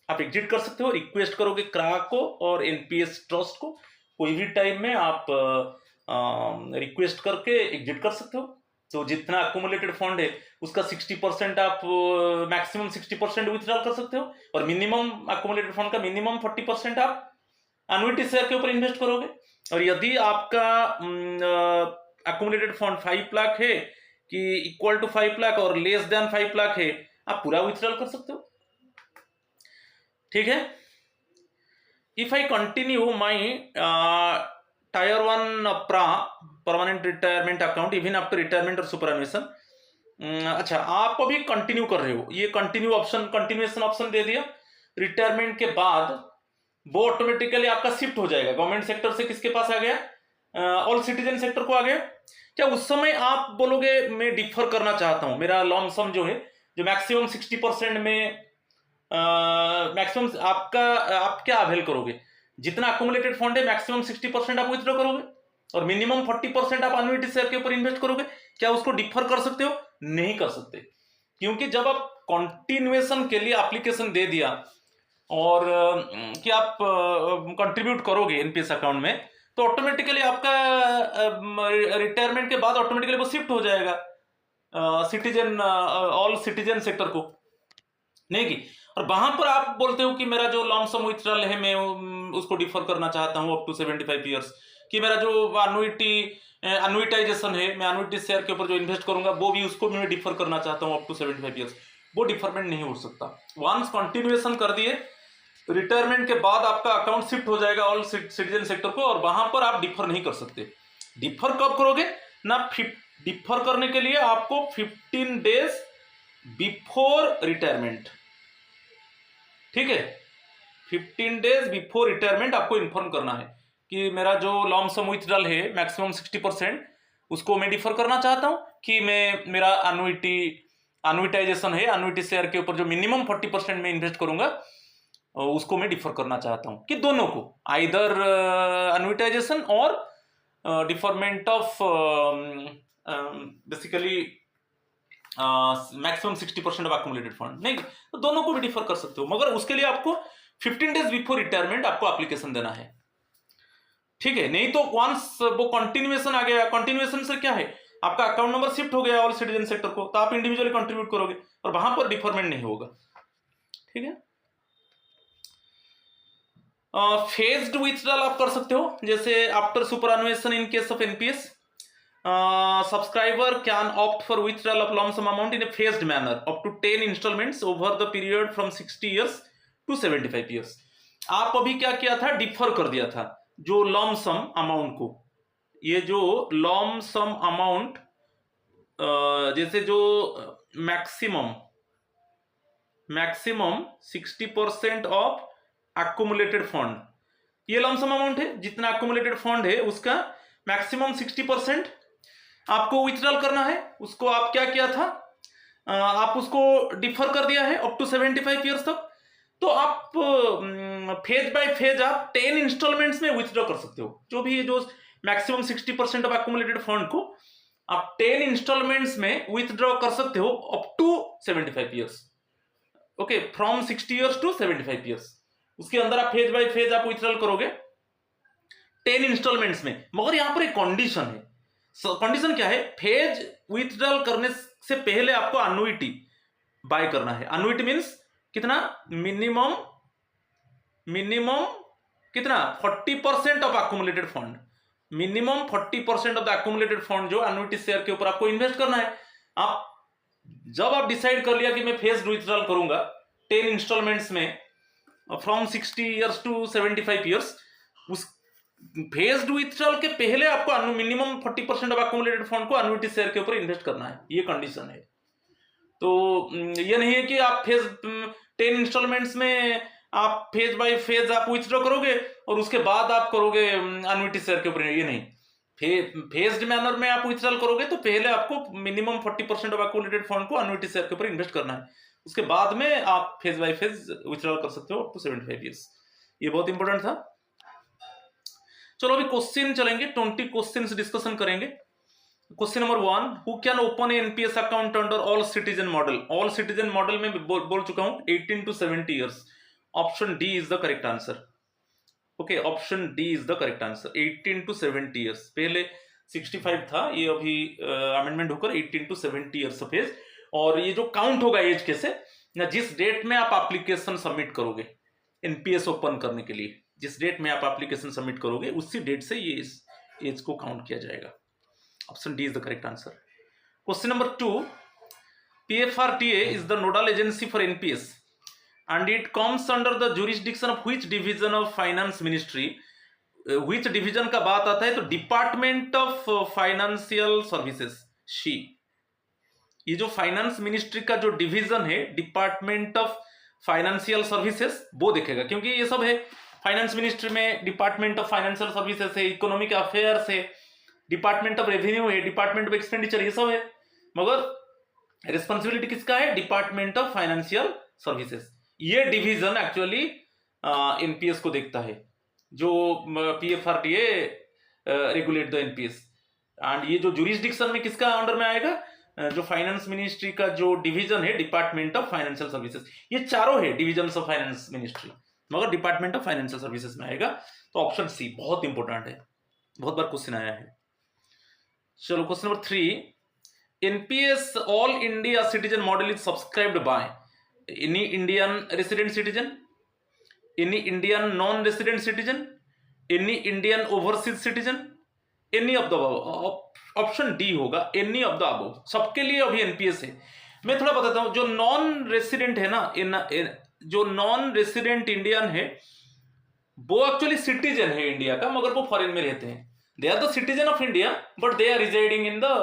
आप एग्जिट कर सकते हो, रिक्वेस्ट करोगे क्रा को और एनपीएस ट्रस्ट को, कोई भी टाइम में आप रिक्वेस्ट करके एग्जिट कर सकते हो। तो जितना अक्यूमुलेटेड फंड है उसका 60% आप मैक्सिमम 60% विथड्रॉल कर सकते हो, और मिनिमम अक्यूमुलेटेड फंड का मिनिमम 40% आप एन्युटी शेयर के ऊपर इन्वेस्ट करोगे। और यदि आपका अक्यूमुलेटेड फंड 5 लाख है कि इक्वल टू 5 लाख और लेस देन 5 लाख है, आप पूरा विथड्रॉल कर सकते हो। ठीक है, if I continue my tyre 1 प्रा permanent retirement account even after retirement और सुपरएनुएशन, अच्छा आप अभी कंटिन्यू कर रहे हो, ये कंटिन्यूएशन ऑप्शन दे दिया, रिटायरमेंट के बाद वो ऑटोमेटिकली आपका शिफ्ट हो जाएगा गवर्नमेंट सेक्टर से किसके पास आ गया, ऑल सिटीजन सेक्टर को आ गया। क्या उस समय आप बोलोगे मैं डिफर करना चाहता हूं, मेरा लॉन्ग सम जो है जो मैक्सिमम 60% में मैक्सिमम आप क्या अवेल करोगे, जितना अक्यूमुलेटेड फंड है मैक्सिमम 60% आप विथड्रॉ करोगे और मिनिमम 40% आप एन्युटी शेयर के ऊपर इन्वेस्ट करोगे, क्या उसको डिफर कर सकते हो? नहीं कर सकते, क्योंकि जब आप कंटिन्यूएशन के लिए एप्लीकेशन दे दिया और कि आप कंट्रीब्यूट करोगे एनपीएस अकाउंट में, तो ऑटोमेटिकली आपका रिटायरमेंट के बाद ऑटोमेटिकली वो शिफ्ट हो जाएगा ऑल सिटीजन सेक्टर को, नहीं की। और वहां पर आप बोलते हो कि मेरा जो लॉन्ग सम विथड्रॉल है मैं उसको डिफर करना चाहता हूं अप टू 75 ईयर्स, कि मेरा जो एन्युटाइजेशन है मैं एन्युटी शेयर के ऊपर जो इन्वेस्ट करूंगा वो भी उसको मैं डिफर करना चाहता हूं अप टू 75 ईयर्स, वो डिफरमेंट नहीं हो सकता। वंस कंटिन्यूएशन कर दिए, रिटायरमेंट के बाद आपका अकाउंट शिफ्ट हो जाएगा ऑल सिटीजन सेक्टर को, और वहां पर आप डिफर नहीं कर सकते। डिफर कब करोगे ना, डिफर करने के लिए आपको 15 डेज बिफोर रिटायरमेंट, ठीक है, 15 डेज बिफोर रिटायरमेंट आपको इन्फॉर्म करना है कि मेरा जो लॉन्ग सम विथड्रॉल है मैक्सिमम 60% उसको मैं डिफर करना चाहता हूं, कि मैं मेरा एन्युटी एन्युटाइजेशन है, एन्युटी शेयर के ऊपर जो मिनिमम 40% में इन्वेस्ट करूंगा उसको मैं डिफर करना चाहता हूं, कि दोनों को, आइदर एन्युटाइजेशन और deferment of basically maximum 60% of accumulated fund, नहीं तो दोनों को भी डिफर कर सकते हो, मगर उसके लिए आपको 15 डेज बिफोर रिटायरमेंट आपको एप्लीकेशन देना है, ठीक है। नहीं तो वंस वो कंटिन्यूएशन आ गया, कंटिन्यूएशन से क्या है, आपका अकाउंट नंबर शिफ्ट हो गया ऑल सिटीजन सेक्टर को, तो आप इंडिविजुअली कंट्रीब्यूट करोगे और वहां पर डिफरमेंट नहीं होगा, ठीक है। फेज्ड विथड्रॉल आप कर सकते हो, जैसे after superannuation in case of NPS, subscriber can opt for withdrawal of lump sum amount in a phased manner up to 10 installments over the period from 60 years to 75 years. आप अभी क्या किया था, डिफर कर दिया था जो लम सम अमाउंट को, ये जो लम सम अमाउंट जैसे जो मैक्सिमम 60% ऑफ एक्युमुलेटेड फंड, ये लम सम अमाउंट है, जितना एक्युमुलेटेड फंड है उसका मैक्सिमम 60% आपको विथड्रॉल करना है, उसको आप क्या किया था, आप उसको डिफर कर दिया है अप टू 75 इयर्स तक, तो आप फेज बाय फेज आप 10 इंस्टॉलमेंट्स में विथड्रॉ कर सकते हो, जो भी जो मैक्सिमम 60% ऑफ एक्युमुलेटेड फंड को आप 10 इंस्टॉलमेंट्स में विथड्रॉ कर सकते हो up to 75 years, okay, from 60 years to 75 years, उसके अंदर आप फेज बाय फेज आप विथड्रॉल करोगे 10 इंस्टॉलमेंट्स में, मगर यहां पर एक कंडीशन है। कंडीशन क्या है, फेज विथड्रॉल करने से पहले आपको एन्युटी बाय करना है। एन्युटी मींस कितना, मिनिमम कितना 40% of accumulated fund, minimum 40% of the accumulated fund जो एन्युटी शेयर के ऊपर आपको इन्वेस्ट करना है। आप जब आप डिसाइड कर लिया कि मैं फेज्ड विथड्रॉल करूंगा 10 इंस्टॉलमेंट्स में फ्रॉम 60 इयर्स टू 75 इयर्स, उस फेज्ड विथड्रॉल के पहले आपको मिनिमम 40% ऑफ एक्युमुलेटेड फंड को एन्युटी शेयर के ऊपर इन्वेस्ट करना है, ये कंडीशन है। तो ये नहीं है कि आप फेज 10 इंस्टॉलमेंट्स में आप फेज बाय फेज आप विथड्रॉ करोगे और उसके बाद आप करोगे एन्युटी शेयर के ऊपर, ये नहीं, फेज्ड मैनर में आप विथड्रॉल करोगे तो पहले आपको मिनिमम 40% ऑफ एक्युमुलेटेड फंड को एन्युटी शेयर के ऊपर इन्वेस्ट करना है, उसके बाद में आप फेज बाय फेज विथड्रॉल कर सकते हो अप टू 75 इयर्स, ये बहुत इंपॉर्टेंट था। चलो अभी क्वेश्चन चलेंगे, 20 क्वेश्चंस डिस्कशन करेंगे। Question number 1, who can open a NPS account under all citizen model. All citizen model में बोल चुका हूं 18 to 70 years, option D is the correct answer, okay, option D is the correct answer, 18 to 70 years, पहले 65 था, ये अभी अमेंडमेंट होकर 18 टू 70 इयर्स ऑफ एज, और ये जो काउंट होगा एज के से ना, जिस डेट में आप एप्लीकेशन सबमिट करोगे एनपीएस ओपन करने के लिए, जिस डेट में आप एप्लीकेशन सबमिट करोगे उसी डेट से ये इस एज को काउंट किया जाएगा। Option D is the correct answer. Question number 2, PFRDA is the nodal agency for NPS and it comes under the jurisdiction of which division of finance ministry, which division का बात आता है तो department of financial services, she, ये जो फाइनेंस मिनिस्ट्री का जो डिवीजन है डिपार्टमेंट ऑफ फाइनेंशियल सर्विसेज वो देखेगा, क्योंकि ये सब है फाइनेंस मिनिस्ट्री में, डिपार्टमेंट ऑफ फाइनेंशियल सर्विसेज है, इकोनॉमिक अफेयर्स है, डिपार्टमेंट ऑफ रेवेन्यू है, डिपार्टमेंट ऑफ एक्सपेंडिचर, ये सब है, मगर रिस्पॉन्सिबिलिटी किसका है, डिपार्टमेंट ऑफ फाइनेंशियल सर्विसेज। ये डिवीजन एक्चुअली एनपीएस को देखता है, जो PFRDA regulate the NPS, and ये जो जुरिस्डिक्शन में किसका अंडर में आएगा, जो फाइनेंस मिनिस्ट्री का जो डिवीजन है डिपार्टमेंट ऑफ फाइनेंशियल सर्विसेज, ये चारों है डिवीजन ऑफ फाइनेंस मिनिस्ट्री, मगर डिपार्टमेंट ऑफ फाइनेंशियल सर्विसेज में आएगा, तो ऑप्शन सी बहुत इंपॉर्टेंट है, बहुत बार क्वेश्चन आया है। चलो question number 3, NPS all India citizen model is subscribed by any Indian resident citizen, any Indian non-resident citizen, any Indian overseas citizen, any of the above, option D होगा, any of the above, सबके लिए अभी एनपीएस है। मैं थोड़ा बताता हूं, जो नॉन रेसिडेंट है ना, जो नॉन रेसिडेंट इंडियन है वो एक्चुअली सिटीजन है इंडिया का, मगर वो फॉरेन में रहते हैं, they are the citizen of India but they are residing in the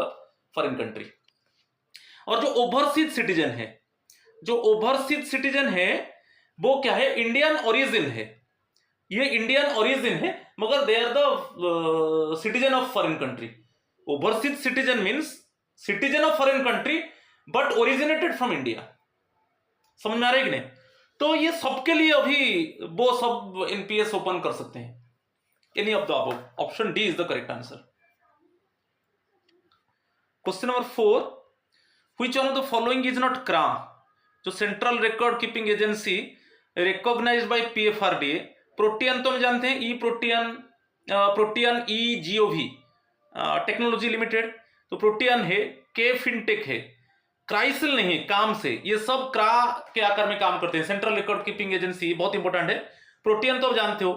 foreign country. और जो ओवरसीज सिटीजन है, जो ओवरसीज सिटीजन है वो क्या है, इंडियन ओरिजिन है, ये इंडियन ओरिजिन है, मगर they are the citizen of foreign country. Overseas citizen means citizen of foreign country but originated from India. समझ में आ रहा है कि नहीं? तो ये सबके लिए अभी वो सब एनपीएस ओपन कर सकते हैं। Any of the above, option D is the correct answer. Question number 4, which one of the following is not CRA, जो central record keeping agency recognised by PFRDA. Protean तो हम जानते हैं, e Protean, Protean e gov technology limited, तो प्रोटियन है। के फिनटेक है। क्राइसिल नहीं, काम से, ये सब क्रा के आकार में काम करते हैं। सेंट्रल रिकॉर्ड कीपिंग एजेंसी बहुत इंपॉर्टेंट है। प्रोटियन तो आप जानते हो,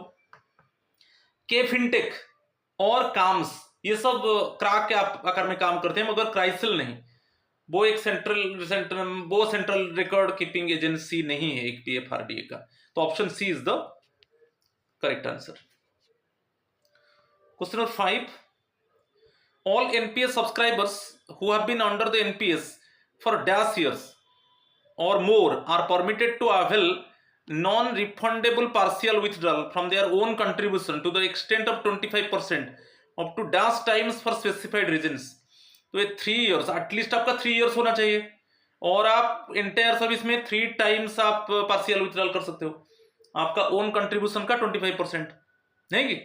के फिनटेक और काम्स ये सब क्रा के आकार में काम करते हैं, मगर क्राइसिल नहीं। वो एक सेंट्रल रिकॉर्ड कीपिंग एजेंसी नहीं है एक पीएफआरडीए का। तो option C is the correct answer. Question number 5, all NPS subscribers who have been under the NPS for dash years or more are permitted to avail non-refundable partial withdrawal from their own contribution to the extent of 25% up to dash times for specified reasons। तो ये 3 years, एटलीस्ट आपका 3 years होना चाहिए, और आप इंटायर सर्विस में 3 times आप पार्शियल विथड्रॉल कर सकते हो। आपका ओन कंट्रीब्यूशन का 25% नहीं कि,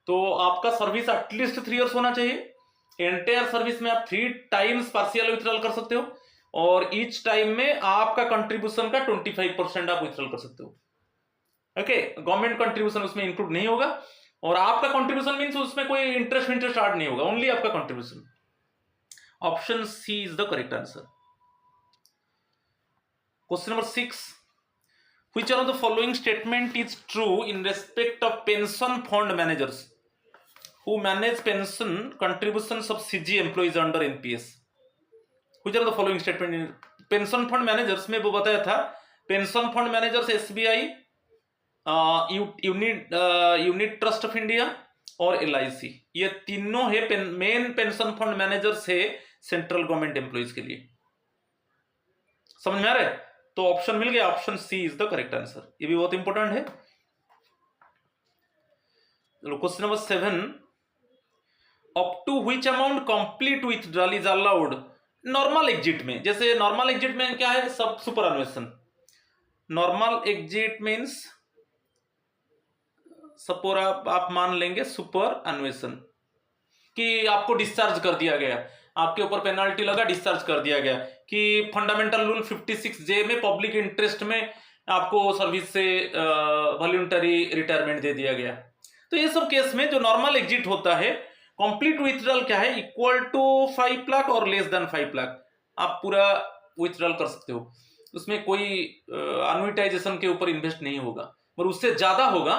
तो आपका सर्विस एटलीस्ट 3 years होना चाहिए। एंटायर सर्विस में आप 3 times पार्शियल विथड्रॉल कर सकते हो, और ईच टाइम में आपका कंट्रीब्यूशन का 25% आप विथड्रॉल कर सकते हो। ओके, गवर्नमेंट कंट्रीब्यूशन उसमें इंक्लूड नहीं होगा, और आपका कंट्रीब्यूशन मींस उसमें कोई इंटरेस्ट स्टार्ट नहीं होगा, ओनली आपका contribution. Option C is the correct answer. Question number 6, which one of the following statement is true in respect of pension fund managers who manage pension contributions of CG employees under NPS? Which are the following statement? Pension fund managers में वो बताया था, pension fund managers SBI, unit trust of India और एलआईसी, ये तीनों है मेन पेंशन फंड मैनेजर्स है सेंट्रल गवर्नमेंट एम्प्लॉइज के लिए। समझ में आ रहा है? तो ऑप्शन मिल गया, option C is the correct answer. ये भी बहुत इंपॉर्टेंट है। Question number 7, up to which amount complete withdrawal is allowed normal exit में। जैसे नॉर्मल एग्जिट में क्या है, सब सुपर अन्वेषण। नॉर्मल एग्जिट मींस सपोज आप मान लेंगे सुपर अन्वेषण कि आपको डिस्चार्ज कर दिया गया, आपके ऊपर पेनाल्टी लगा, डिस्चार्ज कर दिया गया, कि फंडामेंटल रूल 56J में पब्लिक इंटरेस्ट में आपको सर्विस से वॉलंटरी रिटायरमेंट दे दिया गया। तो ये सब केस में जो नॉर्मल एग्जिट होता है, कंप्लीट विथड्रॉल क्या है, इक्वल टू 5 लाख और लेस देन 5 लाख आप पूरा विथड्रॉल कर सकते हो। उसमें कोई एन्युटाइजेशन के ऊपर इन्वेस्ट नहीं होगा, और उससे ज्यादा होगा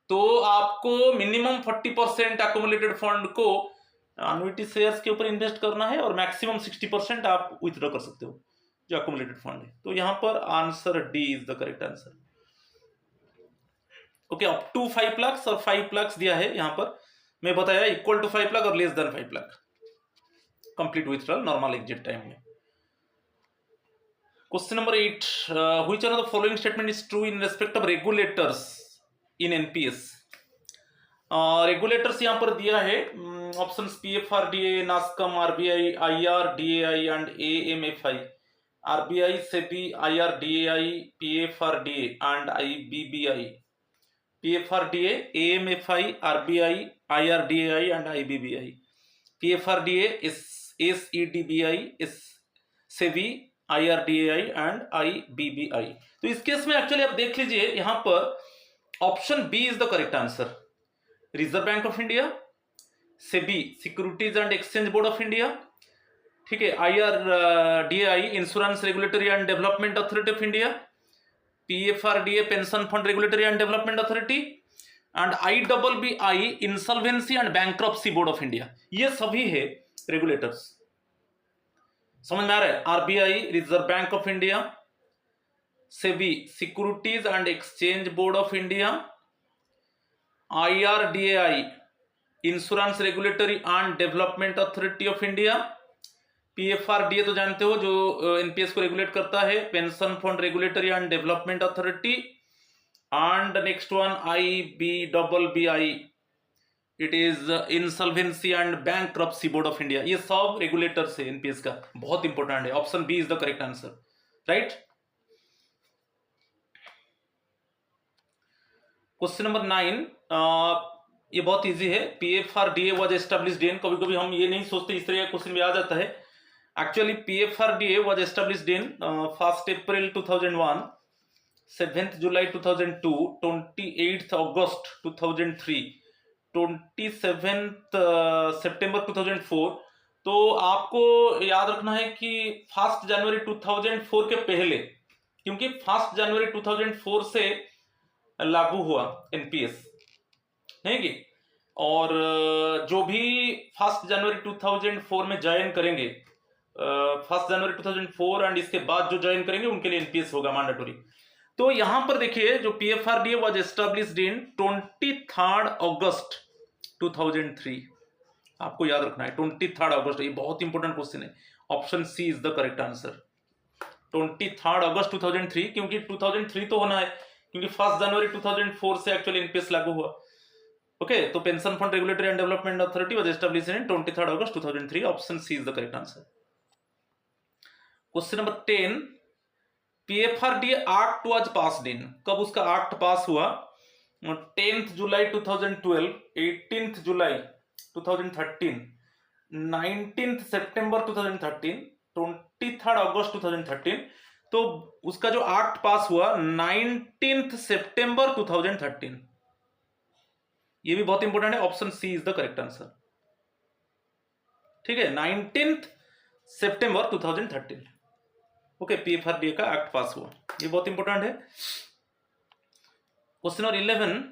तो आपको मिनिमम 40% एक्युमुलेटेड फंड को एन्युटी शेयर्स के ऊपर इन्वेस्ट करना है, और मैक्सिमम 60% आप विथड्रॉ कर सकते हो जो एक्युमुलेटेड फंड है। तो यहां पर answer D is the correct answer. Okay, up to 5 lakh और 5 लाख दिया है यहां पर, मैं बताया इक्वल टू 5 लाख और less than 5 lakh complete withdrawal normal exit time में। Question number 8, which one of the following statement is true in respect of regulators in NPS. Regulators यहां पर दिया है, options PFRDA, NASSCOM, RBI, IRDAI and AMFI. RBI, SEBI, IRDAI, PFRDA and IBBI. PFRDA, AMFI, RBI, IRDAI and IBBI. PFRDA is SEDBI, is SEBI, IRDAI and IBBI. तो इस केस में एक्चुअली आप देख लीजिए, यहां पर option B is the correct answer. Reserve Bank of India, SEBI Securities and Exchange Board of India, ठीक है, IRDAI Insurance regulatory and development Authority of India, PFRDA Pension Fund Regulatory and development Authority and IBBI Insolvency and Bankruptcy Board of India. ये सभी है रेगुलेटर्स। समझ में आ रहा है? RBI Reserve Bank of India, SEBI Securities and Exchange Board of India, IRDAI Insurance regulatory and development Authority of India, PFRDA तो जानते हो जो एनपीएस को रेगुलेट करता है, Pension Fund Regulatory and development Authority, and next one IBBI it is Insolvency and Bankruptcy Board of India. ये सब रेगुलेटर्स है एनपीएस का, बहुत इंपॉर्टेंट है। Option B is the correct answer, right. Question number 9, ये बहुत इजी है। पीएफआरडीए वाज एस्टैब्लिश्ड इन, कभी कभी हम ये नहीं सोचते, इस तरह का क्वेश्चन भी आ जाता है। एक्चुअली पीएफआरडीए वाज एस्टैब्लिश्ड इन 1 अप्रैल 2001, 7 जुलाई 2002, 28 अगस्त 2003, 27 सितंबर 2004। तो आपको याद रखना है कि 1 जनवरी 2004 के पहले, क्योंकि 1 जनवरी 2004 से लागू हुआ एनपीएस, नहीं कि, और जो भी 1 जनवरी 2004 में ज्वाइन करेंगे, 1 जनवरी 2004 एंड इसके बाद जो ज्वाइन करेंगे उनके लिए एनपीएस होगा मैंडेटरी। तो यहां पर देखिए, जो पीएफआरडीए वाज एस्टैब्लिश्ड इन 23 अगस्त 2003, आपको याद रखना है 23 अगस्त, ये बहुत इंपॉर्टेंट क्वेश्चन है। Option C is the correct answer, 23 अगस्त 2003, क्योंकि 2003 तो होना है, क्योंकि 1 जनवरी 2004 से एक्चुअली एनपीएस लागू हुआ। ओके, तो Pension Fund Regulatory and development Authority was established in 23 अगस्त 2003। Option C is the correct answer. Question number 10, PFRDA act was passed in, कब उसका एक्ट पास हुआ? 10 जुलाई 2012, 18 जुलाई 2013, 19 सितंबर 2013, 23 अगस्त 2013। तो उसका जो एक्ट पास हुआ 19 सितंबर 2013, ये भी बहुत इंपॉर्टेंट है। Option C is the correct answer, ठीक है, 19 सितंबर 2013। ओके, पीएफआरडीए का एक्ट पास हुआ, ये बहुत इंपॉर्टेंट है। Question number 11,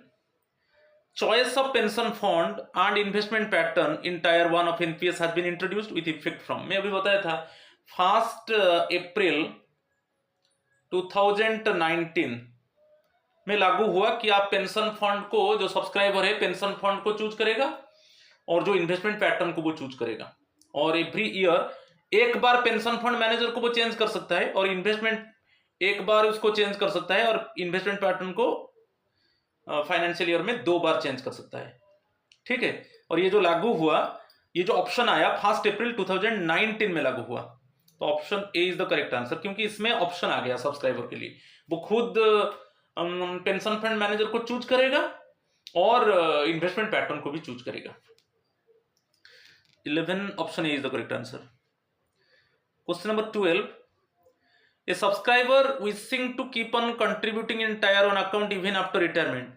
choice of pension fund and investment pattern in tier 1 of NPS has been introduced with effect from, मैं अभी बताया था 1 अप्रैल 2019 में लागू हुआ कि आप पेंशन फंड को, जो सब्सक्राइबर है पेंशन फंड को चूज करेगा और जो इन्वेस्टमेंट पैटर्न को वो चूज करेगा, और एवरी ईयर एक बार पेंशन फंड मैनेजर को वो चेंज कर सकता है और इन्वेस्टमेंट एक बार उसको चेंज कर सकता है, और इन्वेस्टमेंट पैटर्न को फाइनेंशियल ईयर में 2 बार चेंज कर सकता है, ठीक है। और ये जो लागू हुआ, ये जो ऑप्शन आया 1 अप्रैल 2019 में लागू हुआ, तो option A is the correct answer, क्योंकि इसमें ऑप्शन आ गया सब्सक्राइबर के लिए, वो खुद पेंशन फंड मैनेजर को चूज करेगा और इन्वेस्टमेंट पैटर्न को भी चूज करेगा। 11, option A is the correct answer. Question number 12, a subscriber wishing to keep on contributing in tier 1 account even after retirement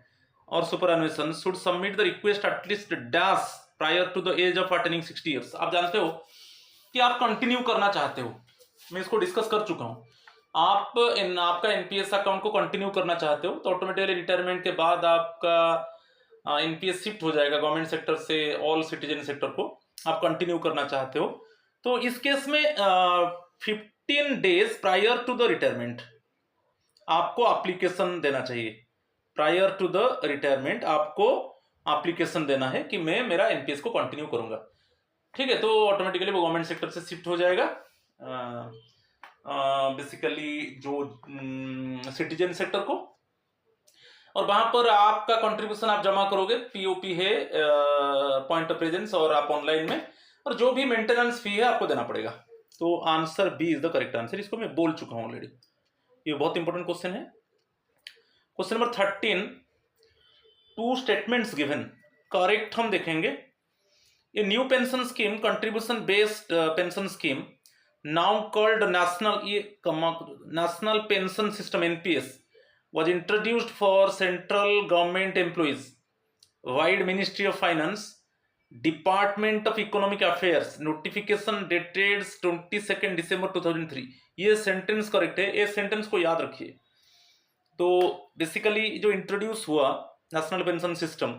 or superannuation should submit the request at least dash prior to the age of attaining 60 years। आप जानते हो कि आप कंटिन्यू करना चाहते हो, मैं इसको डिस्कस कर चुका हूं। आपका एनपीएस अकाउंट को कंटिन्यू करना चाहते हो, तो ऑटोमेटिकली रिटायरमेंट के बाद आपका एनपीएस शिफ्ट हो जाएगा गवर्नमेंट सेक्टर से ऑल सिटीजन सेक्टर को, आप कंटिन्यू करना चाहते हो। तो इस केस में 15 days prior to the retirement आपको एप्लीकेशन देना चाहिए। प्रायर टू द रिटायरमेंट आपको एप्लीकेशन देना है कि मैं मेरा एनपीएस को कंटिन्यू करूंगा, ठीक है। तो ऑटोमेटिकली वो गवर्नमेंट सेक्टर से शिफ्ट हो जाएगा बेसिकली जो सिटीजन सेक्टर को, और वहां पर आपका कंट्रीब्यूशन आप जमा करोगे, पीओपी है पॉइंट ऑफ प्रेजेंस, और आप ऑनलाइन में, और जो भी मेंटेनेंस फी है आपको देना पड़ेगा। तो answer B is the correct answer, इसको मैं बोल चुका हूं ऑलरेडी, ये बहुत इंपॉर्टेंट क्वेश्चन है। Question number 13, 2 statements given, correct हम देखेंगे। A new pension scheme, contribution based pension scheme now called National pension System NPS was introduced for central government employees, wide Ministry of Finance, Department of Economic Affairs, notification dated 22 December 2003। ये सेंटेंस करेक्ट है, ये सेंटेंस को याद रखिए। तो बेसिकली जो इंट्रोड्यूस हुआ नेशनल पेंशन सिस्टम,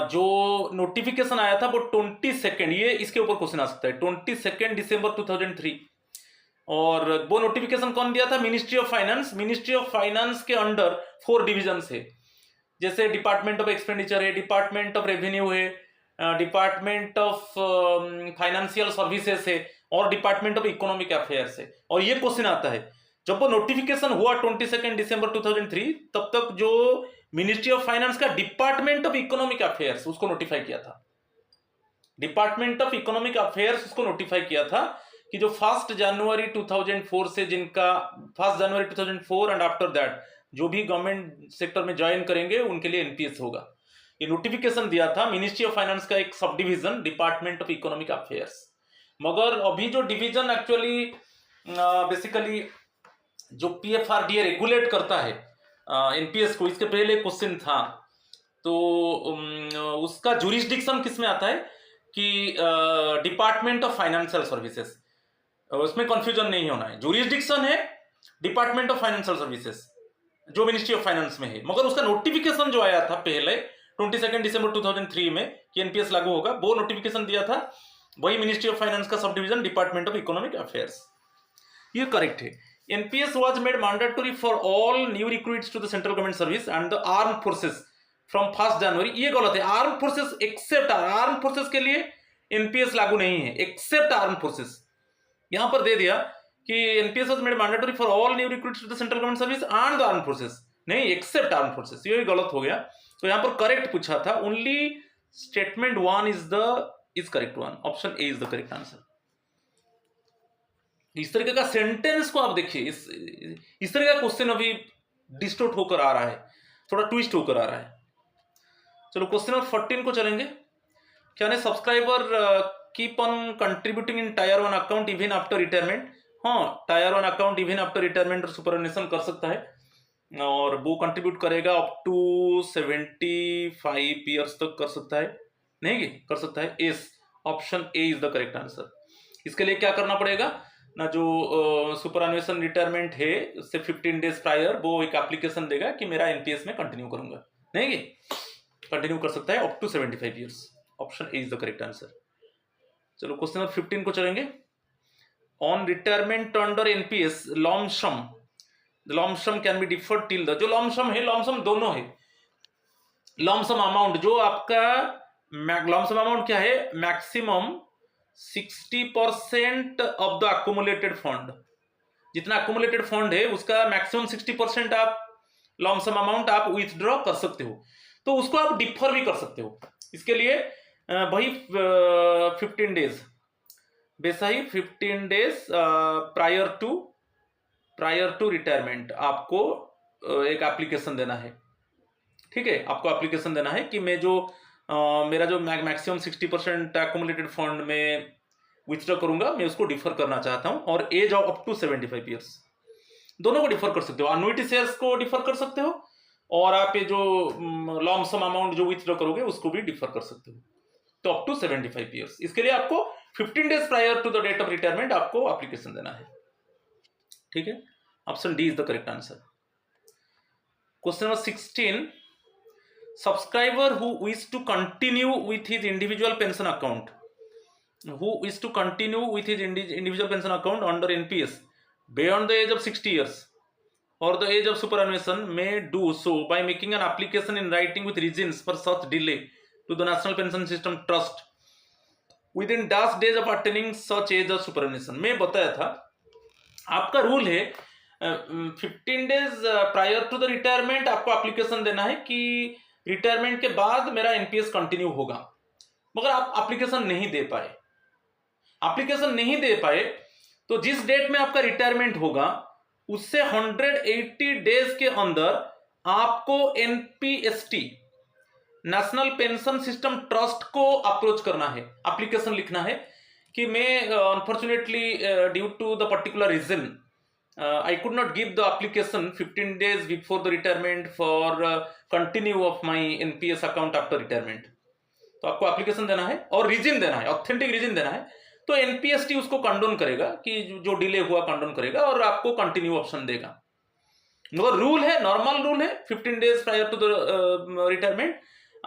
जो नोटिफिकेशन आया था वो 22, ये इसके ऊपर क्वेश्चन आ सकता है, 22 दिसंबर 2003। और वो नोटिफिकेशन कौन दिया था? Ministry of finance. Ministry of finance के अंडर 4 डिविजन है, जैसे डिपार्टमेंट ऑफ एक्सपेंडिचर है, डिपार्टमेंट ऑफ रेवेन्यू है, डिपार्टमेंट ऑफ फाइनेंशियल सर्विसेज है, और डिपार्टमेंट ऑफ इकोनॉमिक अफेयर्स है। और ये क्वेश्चन आता है, जब वो नोटिफिकेशन हुआ 22 दिसंबर 2003, तब तक जो मिनिस्ट्री ऑफ फाइनेंस का डिपार्टमेंट ऑफ इकोनॉमिक अफेयर्स उसको नोटिफाई किया था, डिपार्टमेंट ऑफ इकोनॉमिक अफेयर्स उसको नोटिफाई किया था कि जो 1 जनवरी 2004 से जिनका 1 जनवरी 2004 एंड आफ्टर दैट जो भी गवर्नमेंट सेक्टर में ज्वाइन करेंगे उनके लिए एनपीएस होगा। ये नोटिफिकेशन दिया था मिनिस्ट्री ऑफ फाइनेंस का एक सब division department of economic affairs. मगर अभी जो डिवीजन एक्चुअली बेसिकली जो पीएफआरडीए रेगुलेट करता है एनपीएस को, इसके पहले क्वेश्चन था तो उसका जुरिस्डिक्शन किस में आता है कि डिपार्टमेंट ऑफ फाइनेंशियल सर्विसेज, उसमें कंफ्यूजन नहीं होना है। जुरिस्डिक्शन है डिपार्टमेंट ऑफ फाइनेंशियल सर्विसेज जो मिनिस्ट्री ऑफ फाइनेंस में है, मगर उसका नोटिफिकेशन जो आया था पहले 22 दिसंबर 2003 में कि एनपीएस लागू होगा, वो नोटिफिकेशन दिया था वही मिनिस्ट्री ऑफ फाइनेंस का सब division department of economic affairs. ये करेक्ट है। NPS was made mandatory for all new recruits to the central government service and the arm forces from 1 जनवरी। ये गलत है, arm forces except arm forces के लिए एनपीएस लागू नहीं है, एक्सेप्ट आर्म फोर्सेस। यहां पर दे दिया कि NPS was made mandatory for all new recruits to the central government service and the arm forces, नहीं एक्सेप्ट आर्म फोर्सेस, ये गलत हो गया। तो यहां पर करेक्ट पूछा था, only statement 1 is correct one, option A is the correct answer. इस तरीके का सेंटेंस को आप देखिए, इस तरह का क्वेश्चन अभी डिस्टोर्ट होकर आ रहा है, थोड़ा ट्विस्ट होकर आ रहा है। चलो क्वेश्चन नंबर 14 को चलेंगे। क्या है subscriber keep on contributing in tier 1 account even after retirement. हाँ, tier 1 account even after retirement और सुपरएनुएशन कर सकता है और वो कंट्रीब्यूट करेगा अप टू 75 ईयर्स तक कर सकता है, नहीं कर सकता है। S, option A is the correct answer. इसके लिए क्या करना पड़ेगा ना, जो सुपरएनुएशन रिटायरमेंट है उससे 15 डेज प्रायर वो एक एप्लीकेशन देगा कि मेरा एनपीएस में कंटिन्यू करूंगा, नहीं कंटिन्यू कर सकता है up to 75 years. Option A is the correct answer. चलो क्वेश्चन नंबर 15 को चलेंगे। On retirement under NPS lump sum, the lump sum can be deferred till the, जो लॉमसम है, लॉमसम दोनों है। लॉमसम अमाउंट जो आपका लॉमसम अमाउंट क्या है, maximum 60% of the accumulated fund, जितना अक्यूमुलेटेड फंड है उसका मैक्सिमम 60% आप लॉमसम अमाउंट आप विथड्रॉ कर सकते हो, तो उसको आप डिफर भी कर सकते हो। इसके लिए वही 15 डेज, वैसा ही 15 डेज प्रायर टू रिटायरमेंट आपको एक एप्लीकेशन देना है, ठीक है। आपको एप्लीकेशन देना है कि मैं जो मेरा जो मैक्सिमम 60% एक्यूमुलेटेड फंड में विथड्रॉ करूंगा, मैं उसको डिफर करना चाहता हूं, और age of up to 75 years, दोनों को डिफर कर सकते हो। अन्युइटी शेयर्स को डिफर कर सकते हो और आप ये जो लॉमसम अमाउंट जो विथड्रॉ करोगे उसको भी डिफर कर सकते हो, तो अप टू 75 ईयर्स। इसके लिए आपको 15 days prior to the date of retirement आपको एप्लीकेशन देना है, ठीक है। Option D is the correct answer. Question number 16, subscriber who wish to continue with his individual pension account under NPS beyond the age of 60 years or the age of superannuation may do so by making an application in writing with reasons for such delay to the National Pension System Trust within dash days of attaining such age of superannuation। मैं बताया था आपका रूल है 15 days prior to the retirement आपको एप्लीकेशन देना है कि रिटायरमेंट के बाद मेरा एनपीएस कंटिन्यू होगा, मगर आप एप्लीकेशन नहीं दे पाए तो जिस डेट में आपका रिटायरमेंट होगा उससे 180 डेज के अंदर आपको NPST national pension system trust को अप्रोच करना है, एप्लीकेशन लिखना है कि मैं unfortunately due to the particular reason I could not give the application 15 days before the retirement for continue of my NPS account after retirement। तो आपको एप्लीकेशन देना है और रीजन देना है, ऑथेंटिक रीजन देना है, तो एनपीएसटी उसको कंडोन करेगा कि जो डिले हुआ कंडोन करेगा और आपको कंटिन्यू ऑप्शन देगा। मगर रूल है, नॉर्मल रूल है 15 days prior to the retirement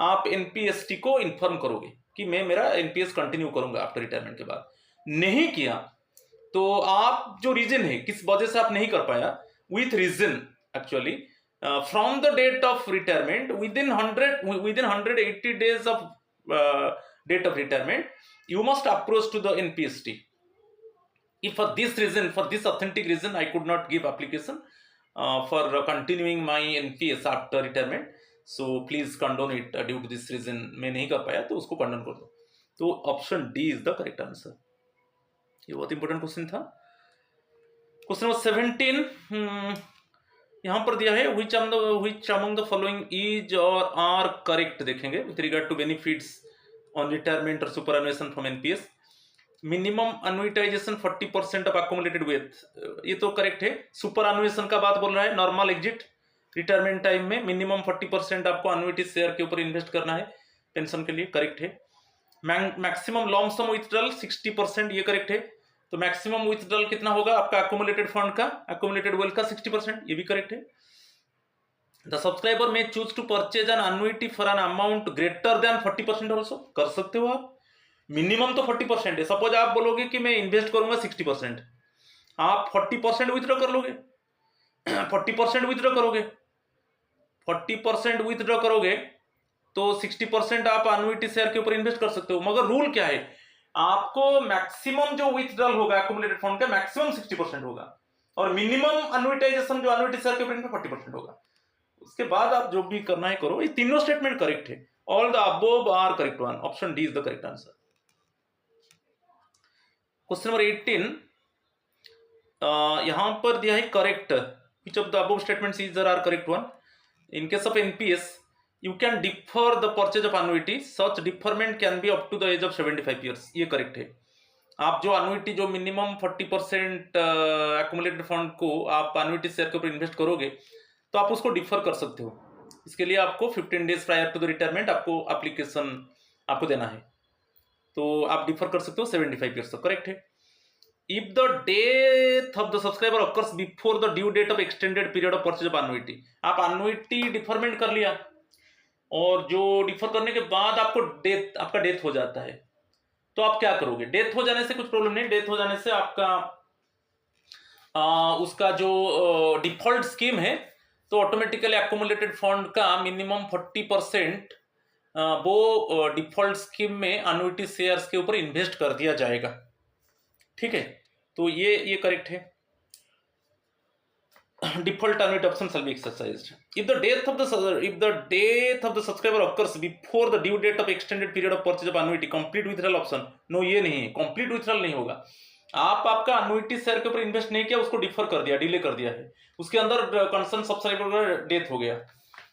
आप एनपीएसटी को इन्फॉर्म करोगे कि मैं मेरा एनपीएस कंटिन्यू करूंगा आफ्टर रिटायरमेंट के बाद। नहीं किया तो आप जो रीजन है किस वजह से आप नहीं कर पाया, with reason actually from the date of retirement within 180 days of date of retirement you must approach to the NPST. If for this authentic reason I could not give application for continuing my NPS after retirement, so please condone it due to this reason. मैं नहीं कर पाया तो उसको कंडोन कर दो। तो option D is the correct answer. ये बहुत इंपॉर्टेंट क्वेश्चन था। क्वेश्चन नंबर 17 यहां पर दिया है which among the following is or are correct देखेंगे with regard to benefits on retirement or superannuation from NPS। Minimum annuitization 40% of accumulated wealth, ये तो करेक्ट है। सुपर अनुएशन का बात बोल रहा है, नॉर्मल एग्जिट रिटायरमेंट टाइम में मिनिमम 40% आपको अनुइटी शेयर के ऊपर इन्वेस्ट करना है पेंशन के लिए, करेक्ट है। मैक्सिमम लॉन्ग सम विथड्रॉल 60%, ये करेक्ट है। तो मैक्सिमम विथड्रॉल कितना होगा आपका अकोमुलेटेड फंड का, अकोमुलेटेड वेल्थ का 60%, ये भी करेक्ट है। The subscriber may choose to purchase an annuity for an amount greater than 40% also, कर सकते हो आप। मिनिमम तो 40% है। सपोज आप बोलोगे कि मैं इन्वेस्ट करूंगा 60%, आप 40% विथड्रॉ कर लोगे 40% विथड्रॉ करोगे 40% विथड्रॉ करोगे तो 60% आप अनुइटी शेयर के ऊपर इन्वेस्ट कर सकते हो। मगर रूल क्या है, आपको मैक्सिमम जो विथड्रॉल होगा अकोमुलेटेड फंड का मैक्सिमम 60% होगा और मिनिमम अनुइटाइजेशन जो अनुइटी शेयर के ऊपर 40% होगा। उसके बाद आप जो भी करना है करो। ये तीनों स्टेटमेंट करेक्ट है। All the above are correct one. Option D is the correct answer. Question number 18 यहां पर दिया है correct which of the above statements is are correct one. In case of NPS you can defer the purchase of annuity, such deferment can be up to the age of 75 years, ये करेक्ट है। आप जो अनुइटी जो मिनिमम 40% अकोमुलेटेड फंड को आप अनुइटी शेयर के ऊपर इन्वेस्ट करोगे तो आप उसको डिफर कर सकते हो। इसके लिए आपको 15 days prior to the retirement आपको एप्लीकेशन आपको देना है, तो आप डिफर कर सकते हो 75 ईयर्स तक, करेक्ट है। If the death of the subscriber occurs before the due date of extended period of purchase of annuity, आप अनुइटी डिफरमेंट कर लिया और जो डिफर करने के बाद आपका डेथ हो जाता है तो आप क्या करोगे। डेथ हो जाने से कुछ प्रॉब्लम नहीं, डेथ हो जाने से आपका उसका जो डिफॉल्ट स्कीम है तो ऑटोमेटिकली अकोमुलेटेड फंड का मिनिमम 40% वो डिफॉल्ट स्कीम में अनुइटी शेयर्स के ऊपर इन्वेस्ट कर दिया जाएगा, ठीक है। तो ये करेक्ट है। Default annuity option shall be exercised if the death of the subscriber occurs before the due date of extended period of purchase of annuity, complete withdrawal option no, ये नहीं है, कंप्लीट विथड्रॉल नहीं होगा। आपका अनुइटी शेयर के ऊपर इन्वेस्ट नहीं किया, उसको डिफर कर दिया, डिले कर दिया है, उसके अंदर कंसर्न सब्सक्राइबर का डेथ हो गया।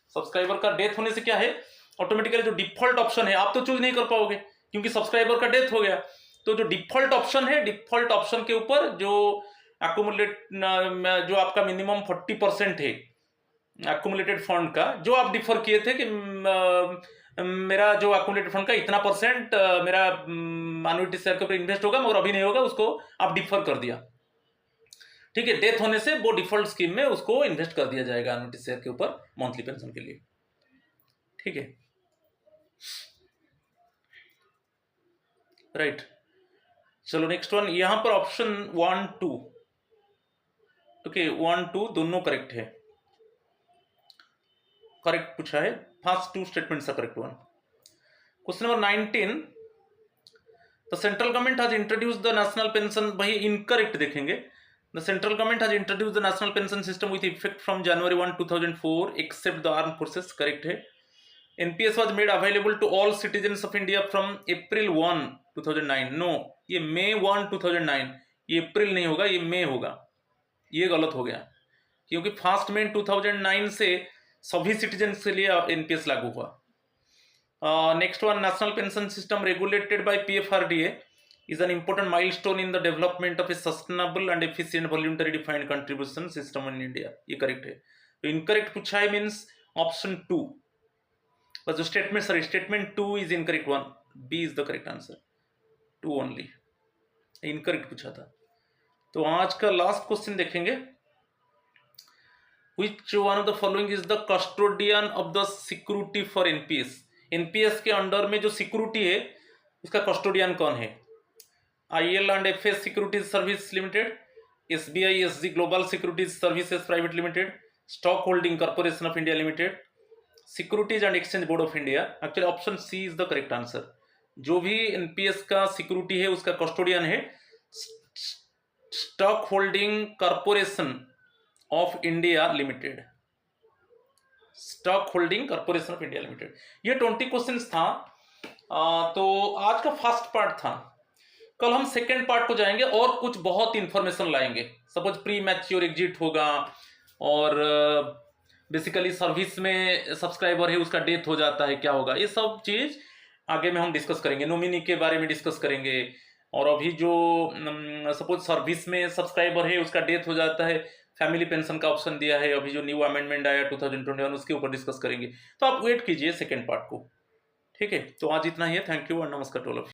सब्सक्राइबर का डेथ होने से क्या है, ऑटोमेटिकली जो डिफॉल्ट ऑप्शन है आप तो चूज नहीं कर पाओगे क्योंकि सब्सक्राइबर का डेथ हो गया। तो जो डिफॉल्ट ऑप्शन है, डिफॉल्ट ऑप्शन के ऊपर जो अकोमुलेट जो आपका मिनिमम 40% है अकोमुलेटेड फंड का, जो आप डिफर किए थे कि मेरा जो अकोमुलेटेड फंड का इतना परसेंट मेरा अनुइटी शेयर के ऊपर इन्वेस्ट होगा मगर अभी नहीं होगा, उसको आप डिफर कर दिया, ठीक है। डेथ होने से वो डिफॉल्ट स्कीम में उसको इन्वेस्ट कर दिया जाएगा अनुइटी शेयर के ऊपर मंथली पेंशन के लिए, ठीक है, राइट। चलो नेक्स्ट वन, यहां पर ऑप्शन 1 2, ओके 1 2 दोनों करेक्ट है, करेक्ट पूछा है, first 2 statements are correct one. Question number 19 the central government has introduced the national pension, भाई इनकरेक्ट देखेंगे। The central government has introduced the national pension system with effect from January 1 2004 except the arm forces, correct है। NPS was made available to all citizens of India from April 1 2009, no ये मई 1 2009, ये अप्रैल नहीं होगा, ये मई होगा, ये गलत हो गया क्योंकि 1 मई 2009 से सभी सिटीजन्स के लिए एनपीएस लागू हुआ। Next one, national pension system regulated by PFRDA is an important milestone in the development of A sustainable and efficient voluntary defined contribution system in India, ये करेक्ट है। तो इनकरेक्ट पूछा है मींस ऑप्शन 2, बस जो statement sorry statement 2 is incorrect one, B is the correct answer, 2 only, incorrect पूछा था। तो आज का लास्ट क्वेश्चन देखेंगे, Which one of the following is the custodian of the security for NPS? NPS के अंडर में जो सिक्योरिटी है उसका कस्टोडियन कौन है? IL and FS Securities Service Limited, SBI SG Global Securities Services Private Limited, Stock Holding Corporation of India Limited, Securities and Exchange Board of India। Actually option C is the correct answer. जो भी एनपीएस का सिक्योरिटी है उसका कस्टोडियन है Stock Holding Corporation of India Limited, Stock Holding Corporation of India Limited. ये 20 क्वेश्चंस था। तो आज का फर्स्ट पार्ट था। कल हम सेकेंड पार्ट को जाएंगे और कुछ बहुत इंफॉर्मेशन लाएंगे। सपोज प्री मैच्योर एग्जिट होगा और बेसिकली सर्विस में सब्सक्राइबर है उसका डेथ हो जाता है, क्या होगा, ये सब चीज आगे में हम डिस्कस करेंगे। नॉमिनी के बारे में डिस्कस करेंगे। और अभी जो सपोज सर्विस में सब्सक्राइबर है उसका डेथ हो जाता है, फैमिली पेंशन का ऑप्शन दिया है, अभी जो न्यू अमेंडमेंट आया 2021 उसके ऊपर डिस्कस करेंगे। तो आप वेट कीजिए सेकेंड पार्ट को। ठीक है, तो आज इतना ही है। थैंक यू और नमस्कार टू ऑल ऑफ यू।